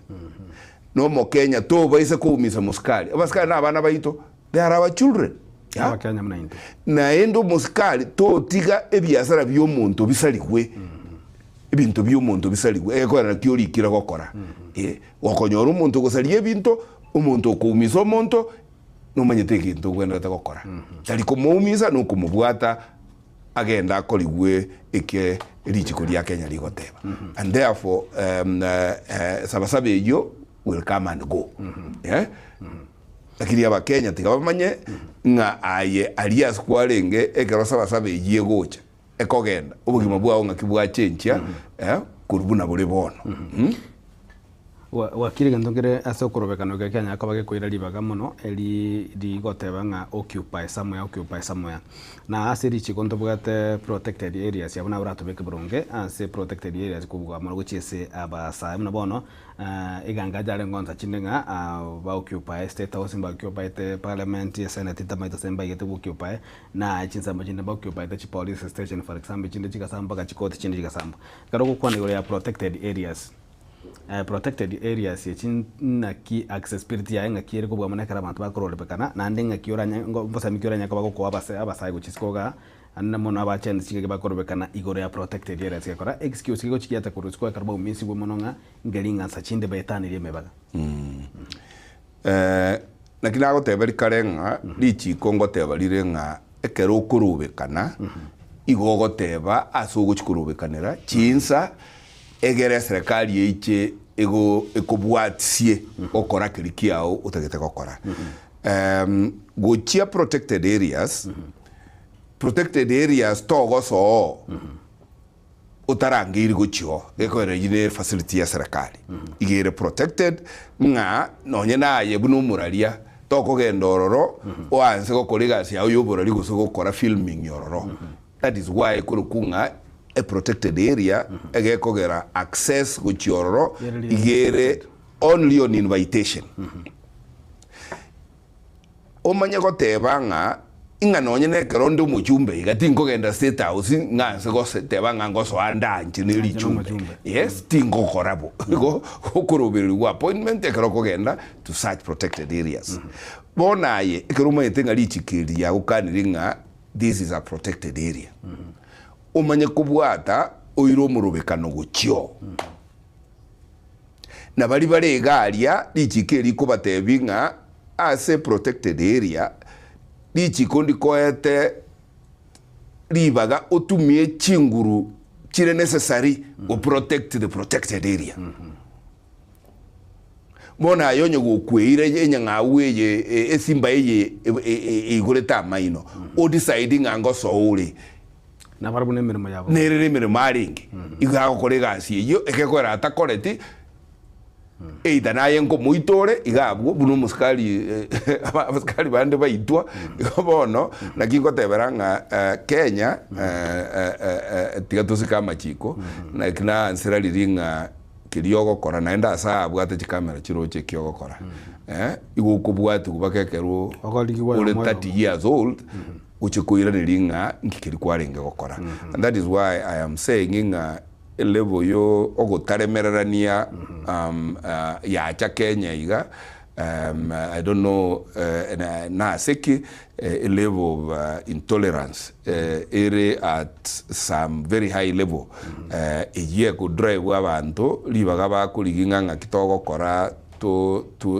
no mokenya to baise koumisa muskali abaskali na bana baito they are our children abakenya mnainde na endo muskali to tiga ebyasara byomuntu bisalikwe ibintu by'umuntu bisaligwe ekora kyurikira gokora wakonyora umuntu gusalie bintu umuntu kumisa umuntu numanyete kintu gwenda gukora tari kumuumisa no kumubwata agenda akoligwe ike rijiko lya Kenya ligoteba and therefore sabasabe yo will come and go lakini aba Kenya tigabamanye nga aye alias kwarenge ekero sabasabe yegocha ekogenda ubugima bwawo ngakibwa chencha kurubuna buri bono wakiriga ndongere ase okorobekano ga Kenya akabage koira libaga muno eli ligoteba nga occupy somewhere na ase richi konto bwate protected areas yabona uratubeke burunge ase protected areas kubwa muno guchese abasa muno bono iganga jare ngonza chinenga ba occupy state house ba occupy the parliament senate tamaito semba yete occupy na chinsamba chinde ba occupy the police station for example chinde chikasamba ka chikoti chinde chikasamba karo kukwana ya protected areas protected areas yechina ki accessibility ya nga kire kubwa manekara abantu bakorole bekana nande nga kioranya mbosa mikioranya kabako ko abasai guchiskoga anna mono abachen chike bakorobekana igoro ya protected areas yakora excuse kiko chikiata kurusiko karba umisi bwo mononga ngelinga sachinde betanire mebaga nakina goteberi karenga lichi kongo tebalire nga ekero kurubekana igogoteba asugo chikurubekanira chinsa egere serikali yiche ego ekobwatie okora kirikiao utagete gokora gochia protected areas togo so utarangiri gochio ekore yine facility ya serikali igere protected nga nonye naye bunu muralia toko gendororo oanse gokoriga sia uyoborali gusogokora filming yororo that is why kurukunga a protected area egekogera access guchiororo igere only on invitation omanya goteba nga inga nonye nekero ndi mujumbe igatinko genda state house nganse goteba nga ngoso andanje nili chumbe yes tingo korabo go okurubirwa appointment ekero kogenda to such protected areas bonaye ekero mwetenga lichikiri ya ukaniringa this is a protected area umanye kubwata oiro murubekano guchyo na bali baregalia lichikeri kubatebinga ase protected area lichikondi koete libaga otumie chinguru chire necessary to protect the protected area mona yonye gukweire enyanga weye esimba eye igureta maino o deciding ango soule na barabu nemirimo yabo nerere mirimo aringi igago korega siyo ekekora atakoreti eida naye ngo muitore igabwo buno muskali abaskali bande baitwa bono nakingo teberanga Kenya tigatusika machiko na kina ansira liringa kiriogo kora naenda saa bwate chikamera chiroche kiogo kora igo kubwate kubakekeru ule 30 years old uchikuira nilinga nkikiri kwarenge gokora and that is why I am saying level yo ogotaremererania ya cha Kenya iga I don't know na seki a level of intolerance ere at some very high level iye ku drive abantu libaga bakuliginganga kitogo kora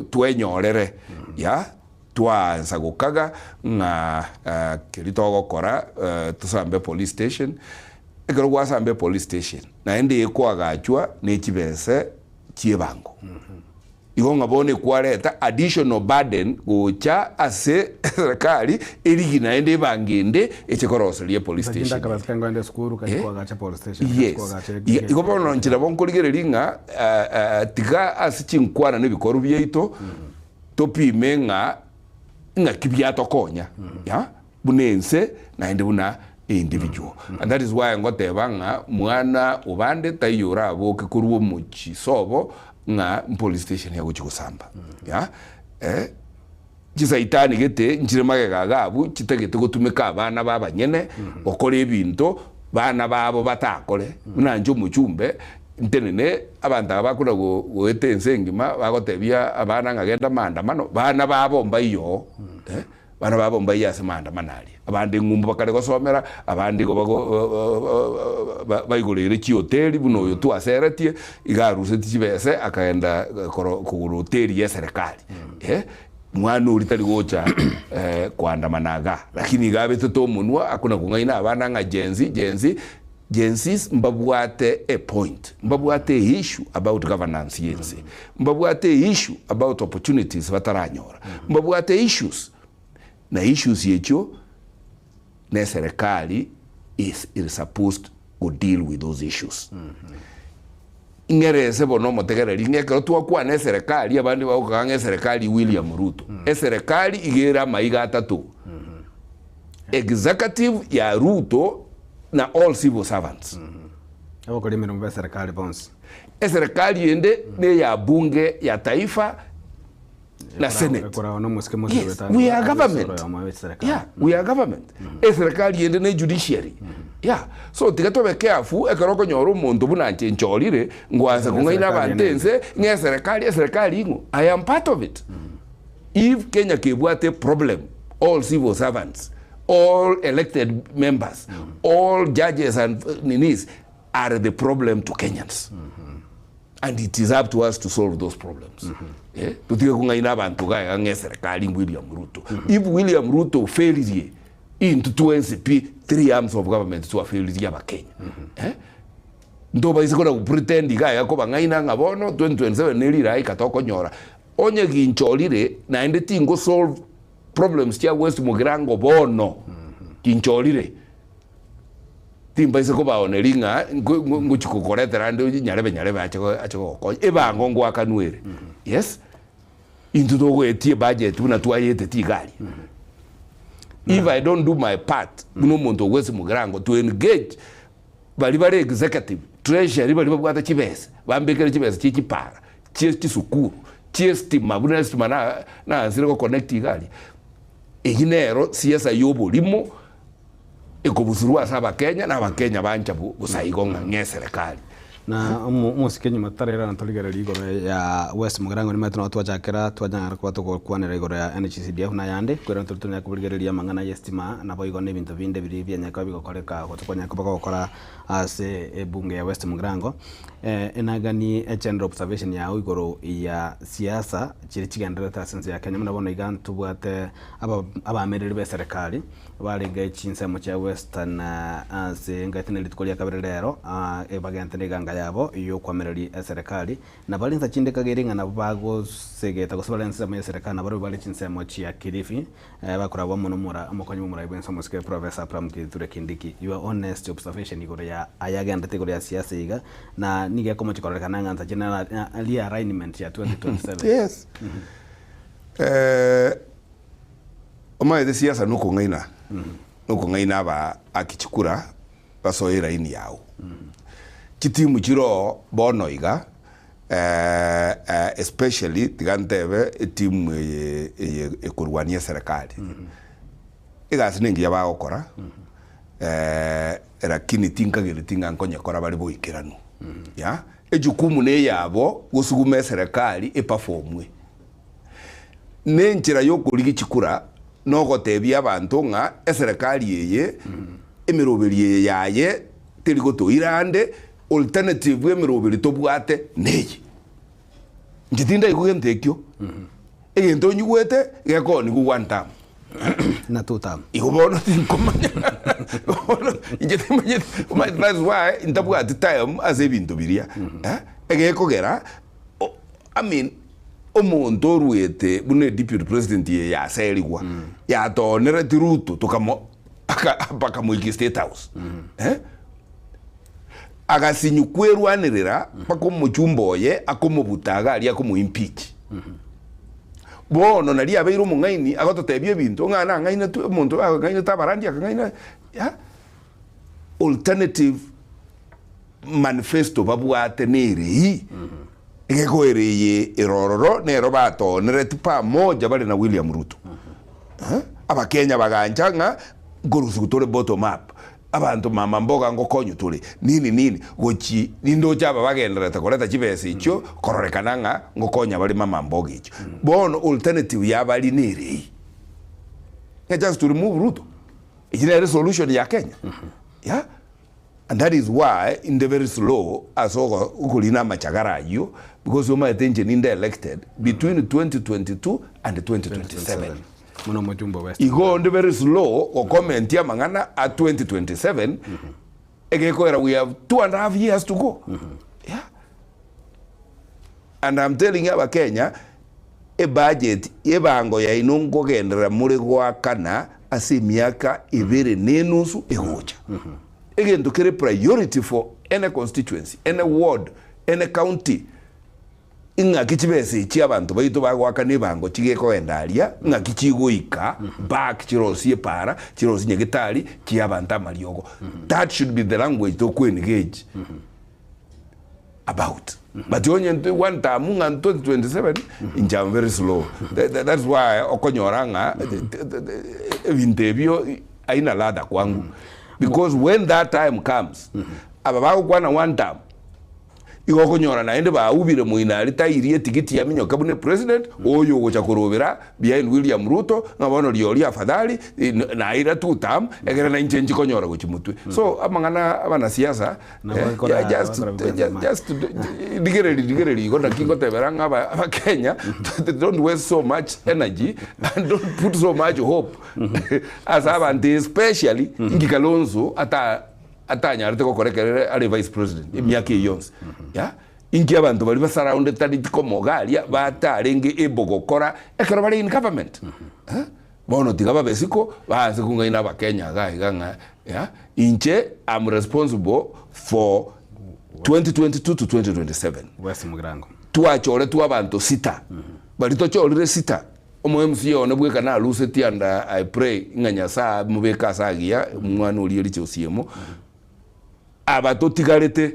tuenyorere ya twanza gukaga nga kiritogo kora tusambe police station ekero gwasambe police station na ende ekwagachwa n'ekibese kiebango igo ngabone kwareta additional burden gocha ase serikali erigina ende bangende echekoroseliye police station ndakabaskango skuru kachikwaga police station igo bono nchira bonkoligereri nga tiga ase chinkwana nebikoru byeito topime nga kibyatokonya ya bunense na ende buna individual and that is why ngoteba nga mwana ubande tayura aboke kuruwo muchisobo nga police station ya guchikusamba ya chisaitani gete nchire magega gabu chitegete gutumika abana babanyene okore ebinto bana babo batakore munanje umuchumbe ntenene abantu abakura goetense ngima bagotebia abana ngagenda maandamano bana babo mbayo bana babo mbayo ase maandamanali abandi ngumbu bakare gosomera abandi bayigorere chi hoteli buno yo tu aseretie igaruse tibese akaenda kuguru hoteli ya serikali mwana uritari gocha kuandamanaga lakini gabe to munwa akuna kungaina abana nga Gensis mbabwate a point, mbabwate issue about governance yense, mbabwate issue about opportunities bataranyora, mbabwate issues na issues yecho na serikali is supposed to deal with those issues. Ingerese bono motegereri ngekero twakwa na serikali abandi bakanga serikali William Ruto. Serikali igera maiga atatu. Executive ya Ruto na all civil servants. Abakora imirimo ya serikali bonse. Serikali yende ne ya bunge ya taifa na senate. Yes, we are government. Yeah, we are government. Serikali yende ne judiciary. Yeah, so tigato be careful ekaroko nyoro muntu bunanche ncholire ngwaza kungaina bantense nge serikali ingo. I am part of it. If Kenya kebwate problem, all civil servants, all elected members, all judges and ninis are the problem to Kenyans. And it is up to us to solve those problems. Tutiga kungaina abantu ga nge serikali William Ruto. If William Ruto fails ye into 2NCP, 3 arms of government to fail ya Kenya. Ndoba isikora pretend ga yako bangaina ngabono 2027 nelira ikatoko nyora. Onye gincholire na ende tingo solve problems tia West Mugirango bono kincholire timba iseko baonelinga nguchikukoretera ande nyarebe achiko ko ebango ngwakanwere yes into dogo etie budget una tuayete tigali if I don't do my part muno muntu West Mugirango to engage bali executive treasury bali babwata chibese bambekere chibese chikipara chisukuru chiestima buna estima na ziriko connect igali eginero siasa yobo limo ekobuzurwa saba Kenya na Bakenya banja busaigonga nge serikali na musikenyi matarera ntoligerera igoro ya West Mugirango ni metno twachakera twanyara kwa tukwanira igoro ya NHCDF na yande kwera ntulitunya kubulgereria mangana yestima na boigo ne bintu binde biri byanyaka bigokoreka gotukonya kubaka gukora ase ebunge ya West Mugirango enagani general observation ya igoro ya siasa chiri chigendera tasense ya Kenya mnabona igantu bwate abamereri be serikali balige chinsemo cha Western ase ngatine litikolia kabirero ebagente neganga yabo iyo kwamereri serikali na balinza chindeka geringa na bago segeta gosobalenza mu serikali na bari bali chinsemo cha Kilifi bakora bo munumura amokonyi mu murayibo nsomo ske professor Pram Kithure Kindiki your honest observation igoro ya ayagenda tegoro ya siasa iga na nige komo chikoreka nanga general alignment ya 2027 yes oma de siasa nuko ngaina ba akichikura basoira ini yao kitimu chiro bono iga especially tigantebe timu ekurwania serikali igasi ningi yaba okora lakini tinga nkonya kora bali boikiranu ya ejukumu ne yabo gusugume serikali eperformwe nenjira yokurigi chikura no gotebia abantu nga eserikali yeye emiroberi yaye tiri gotoirande alternative emiroberi tobwate neyi ngitinda igugente ekyo egento nyugwete gekoni ku one time na two time igobona tinkomanya ingetimanye that's why intabwate time as ebintu biria egekogera I mean omuntu oruete bune deputy president ye yaserigwa yatonera tiruto tukamo paka muiki state house agasinyu kwerwanirira pako muchumboye akomubutaga ali akomuimpeach bono nali abeiro mungaini agototebye ebintu ngana ngaina tu muntu ngaina tabarandi ngaina ya alternative manifesto babwate neri egekoereye erororo nero batonere tipa moja bali na William Ruto abakenya baganjanga ngorusu tole bottom up abantu mama mboga ngokonyo tuli nini gochi nindo chaba bagendera takoleta chibese icho kororekananga ngokonya bali mama mboga icho bono alternative ya bali niri just to remove Ruto ijina solution ya Kenya yeah. And that is why in the very slow asogo ukulina machagara yo because you might think in the elected between 2022 and 2027 muno mujumbo west igo on the very slow o comment ya mangana at 2027 egeko era we have 2.5 years to go yeah. And I'm telling you Kenya e budget yebango ya inongo gendera muri gwa kana ase miaka ibere nenusu egocha again to carry priority for any constituency, any ward, any county. Inga kichibese chi abantu baito bagwaka nebango chigeko endalia nga kichigoika back chirosie para chirosie nyegitali chi abanta mariogo. That should be the language to engage about. But only one time in 2027 in Jam very slow. That's why okonyoranga vintebio aina lada kwangu. Because when that time comes, ababago kwana one time, igokonyora naende ba ubire muinari tairie tikiti ya minyo kabune president oyo gocha kurobera behind William Ruto ngabono lioli afadhali na ira two term egera na inchenji konyora gochimutwe. So amangana abana siasa just digereli gona kingo teberanga aba Kenya don't waste so much energy and don't put so much hope as abantu especially Ngikalonzo atanya arite kokorekerere ari vice president emyake yonse ya inki abantu bali basaraunde tali komogalia batarenge ebogokora ekero bali in government bono tigaba besiko baze kungaina bakenya ganga ya inche I'm responsible for 2022 to 2027 West Mugirango tuachore tu abantu sita bali tochorire sita omo MC one bweka na luse tianda I pray nganya saa mubeka sagia mwana uli oli chosiemo abatotigarete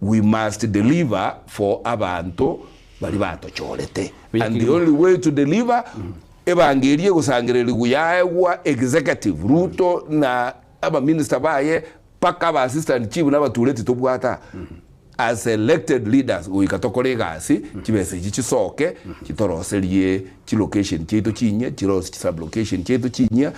we must deliver for abantu bali batochorete and the only way to deliver evangelie gusangereri guyaegwa executive Ruto na aba minister baye paka ba assistant chief na batuleti tobwata as elected leaders uikatokore gasi kibese chisoke kitoroserie chi location cheto chinya chiros sub location cheto chinya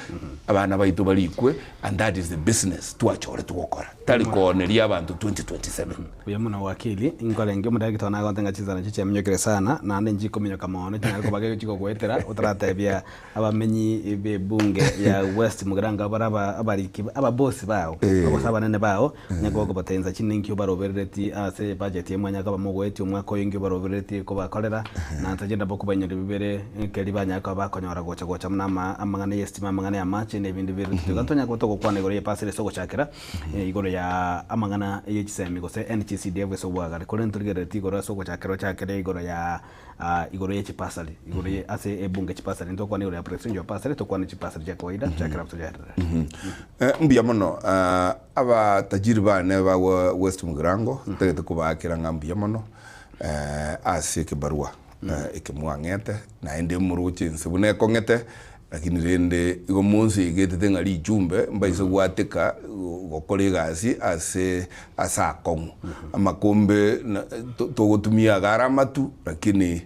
abana baito balikwe and that is the business tuachore tukokora talikoneria abantu 2027 uyamuna wakili ingolenge mudagi tona gontenga chizana chiche mnyokere sana na ande njiko minyoka maono cyangwa bagege chiko gwetera utaratebya abamenyi be bunge ya West Mugirango baraba abariki aba boss bao abasaba nene bao nyagogo batenza chininki barobereti ase budget yemwanya kaba mugweti umwako yingi barobereti ko bakorera na ntajenda bokubanyira bibere keri banyaka bakonyora gocha munama amangana yestima amangana ya match ne bindi biru tugantonya ko toko kwane gore pasire soko chakera igoro ya amangana yechisemi gose NCCDF so bwaga ko nturigere tigoro soko chakera igoro ya igoro yechipasali igoro ye ase ebunge chipasali ndo kwane ya president yo pasali to kwane chipasali cha kawaida chakera tujara mbia mono aba tajiri bane ba West Mugirango tegete kubakira ngambia mono ase kibarua ikimwangete na ende muruchi nsibune kongete lakini rende igo munsi igete ngali jumbe mbaise gwateka gokoregasi ase asakongo amakombe to gotumia garamatu lakini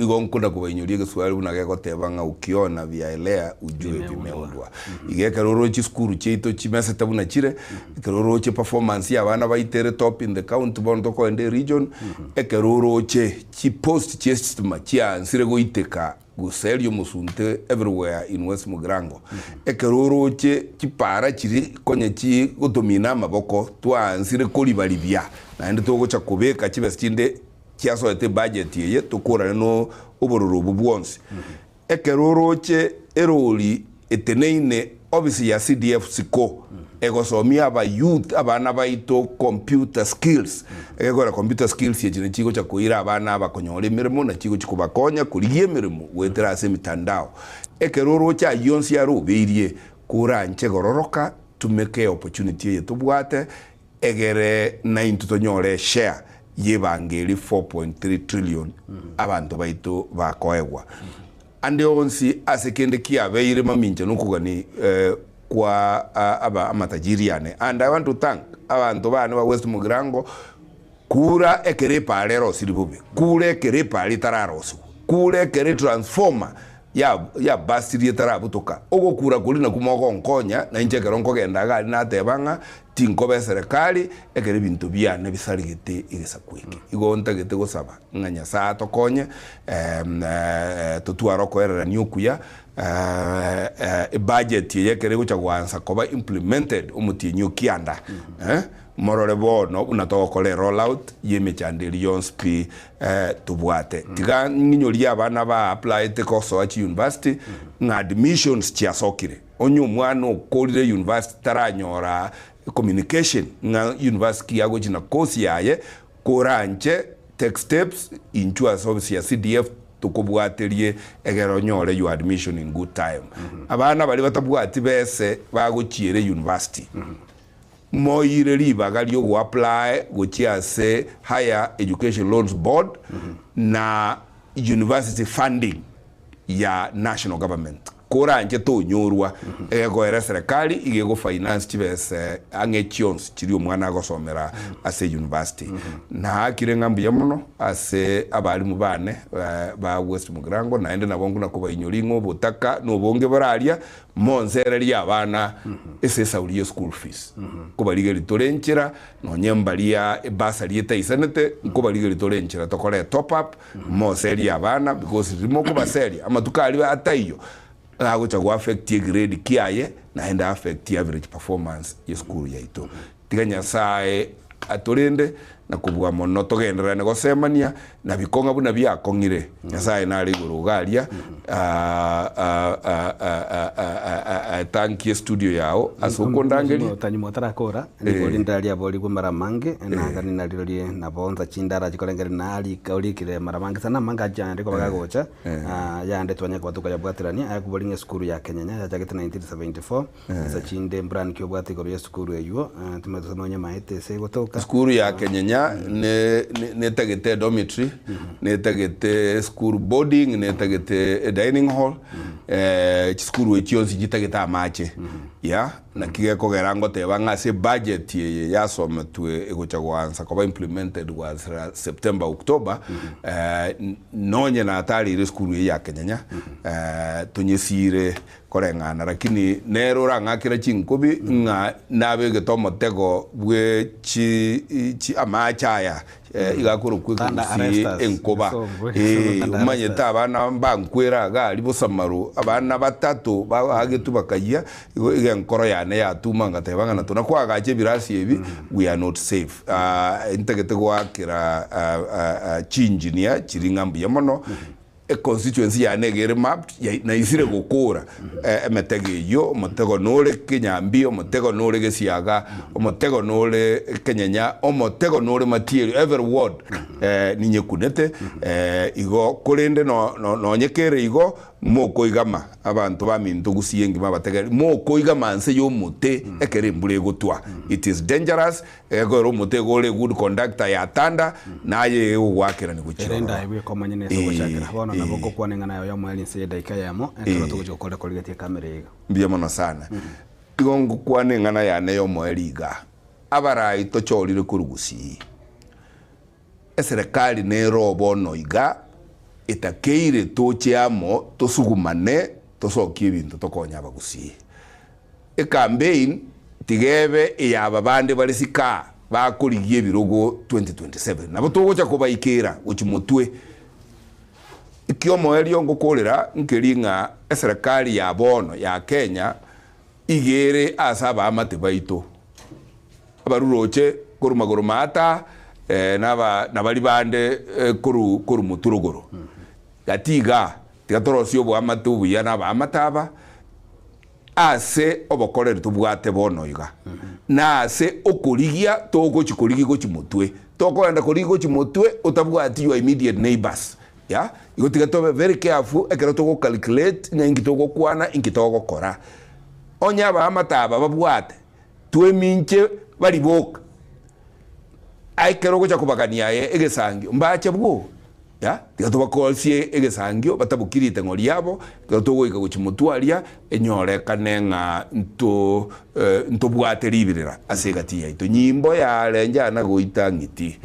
igonkunda kubainyuria Kiswahili bunagegotebanga ukiona vyaelea ujue vimeundwa igekerorochi skuru cheito chimesete buna chire ekeroroche performance ya bana baitere top in the count bondo ko ende region ekeroroche chi post chestima chia nsire goiteka guselio musunte everywhere in West Mugrango ekeroroche chipara chiri konye chi gutomina maboko twansire kolibalibia na ende togocha kubeka chibestinde kiaso ete budget ye tukura no obororo bubwonsi ekeroroche eroli eteneine obviously ya CDF siko egosomia aba youth abana baito computer skills egora computer skills ye chigo cha kuira abana abakonyore mirimo na chigo chikubakonya kuriye mirimo wetera ase mitandao ekeroroche ayonsi yaro birie kura nche gororoka tumeke opportunity ye tubwate egere 9 tutonyore share yebangeri 4.3 trillion abantu baito bakoegwa ande onsi asekende kiabeire maminje nokugani kwa aba amatajiriane and I want to thank abantu bane ba West Mugrango kura ekerepa lero silibube kura ekerepa litararosu kura ekere transformer ya basirie tarabutoka ogo kura kulina kumogo nkonya na injekero nkogenda gali natebanga tinkobe serikali ekere bintu byane bisarigete igisakwike igonta gete gosaba nganya saa tokonye tutwaro koerera nyukuya budget yekere gucha gwansa koba implemented umuti nyukianda morore bono unatokole rollout yemechandeli yonspi tubwate tiga nginyoria abana ba apply te koso achi university na admissions chiasokire onyu mwana okolire university taranyora communication na university yago china course yaye koranche take steps into a service ya CDF tukubwaterie egero nyore you admission in good time abana bali batabwati bese baguchire university moire libaga lyo go apply gochiase higher education loans board na university funding ya national government kora nje to nyorwa ego era serikali igego finance chibese angechions chiri omwana agosomera ase university na akire ngambu ya muno ase abalimu bane ba West Mugrango na ende nabongo nakuba inyolingo butaka no bonge baralia monzereri abana ese sauliye school fees kuba ligeri tolenchera no nyambalia basari eta isanete kuba ligeri tolenchera tokore top up monzeri abana because rimo kuba seri amatukali ataiyo agocha go affect grade kiaye na enda affect average performance ya school yaito tiganya sae atorende na kubwa mono togendera ne gosemania na bikonga buna byakongire nyasaye nari gurugaria tanki studio yao asuko ndangeli tanyimo tarakora ni bolindalia boli maramange na gani na lilie na bonza chindara chikolengeri na ali kaulikire maramange sana manga jande ko bagagocha yande twanya kwa tuka yabwatirania ayakubolinga skuru ya Kenya ya jagete 1974 sa chinde brand kyo bwati ko ya skuru eyo tumezononya maete se gotoka skuru ya Kenya ne tagete dormitory ne tagete school boarding ne tagete dining hall skuru echionzi jitageta amache ya na kige kogerango tebanga se budget ya sometwe egochagwansa koba implemented was September October nonye na atali skuru ya Kenya tonyesire korengana lakini nero rangakira chinkobi nga nabe getomo tego bwe chi amachaya igakuru kwikusi enkoba umanye tabana mbankwera gali bosamaru abana batatu bagetu bakajia igenkoro yane yatuma ngatebanga natuna kwagache birasi ebi we are not safe integete gwakira chinjinia chiringambu yamono a constituency ya negere map na isire gukura emetege yo motego nole Kinyambi motego nole Gesiaga motego nole Kenyanya motego nole Matieri every ward ninye kunete igo kolende no nyekere igo moko igama abantu baminto gusiyengi babategera moko igama nse yo mute ekere mbule gutwa it is dangerous ego ro mutego ole good conductor ya tanda naye ugwakira ni guchira enda iwe komanye nese gushakira bona naboko kwanenga nayo ya mwali nse daika yamo ekero tugoje kola koligete kamera iga mbia mono sana igongo kwanenga na ya neyo mwaliga abarai to cholire kurugusi serikali nero bono iga itakeire tochiamo tosugumane tosokie bintu tokonya abagusi campaign tigebe yaba bande bari sika bakurigie birogo 2027 nabo togocha kubaikira uchimutwe ikiomo elio ngokorera nkiringa serikali ya bono ya Kenya igere asaba amate baito abaruroche kurumagurumata nabali bande kuru muturuguru gatiga tigatorosio bwa amatubu yana ba amataba ase obokorere tubwate bono iga na ase okurigia toko chikurigi go chimutwe toko enda kurigi go chimutwe utabwati your immediate neighbors ya igotiga tobe very careful ekero toko calculate na ingitoko kwana ingitoko kora onya ba amataba babwate tweminche bali boka aikero gocha kubagania ye egesangio mbache bwo ya tigato bakolsie egesangio batabukirite ngori yabo tigato goika guchimutwaria enyore kanenga nto bwate libirira asegati yaito nyimbo ya lenjana goita ngiti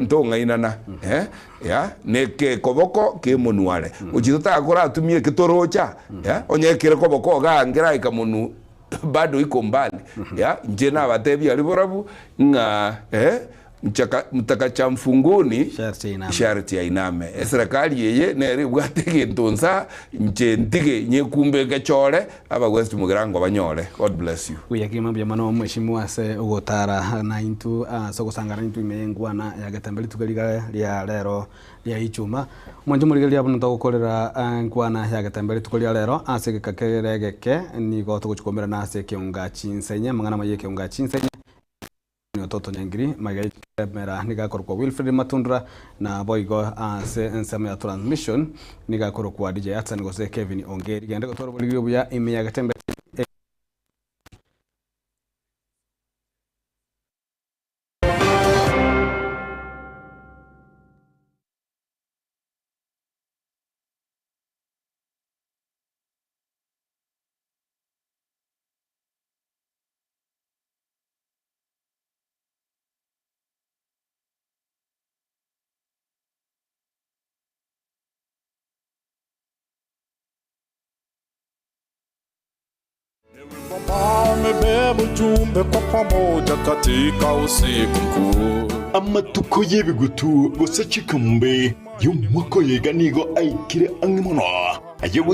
nto ngainana ya neke koboko ke monuale uchito akora atumie kitorocha ya onyekere koboko gangera ikamunu bado iko mbali ya njena abatebi aliborabu nga mtakacha mfunguni sharti ya iname serikali yeye nere bwatege ntonsa nche nyekumbe gachore aba West Mugirango banyore. God bless you. Uyakima bya mano mheshimiwa se ugotara na intu sogosangara intu imengwana ya gatambali tukaliga lya lero lya ichuma mwanjo murigali abo ntagukorera nkwana ya gatambali tukolia lero ase kakeregeke ni go tuguchikomera na ase kiunga chinsenye mangana maye kiunga chinsenye Toto Nyangiri magai mera nigakorwa Wilfred Matundra na boigo ase ensema ya transmission nigakorwa DJ Atsan gose Kevin Ongeri gende gotoro buligyo buya imiya gatembe Amebeba ujumbe kwa pamoja katika usiku mkuu. Amatuko y'ebigutu gose chikambe y'umwaka yega nigo aikire angimono ayo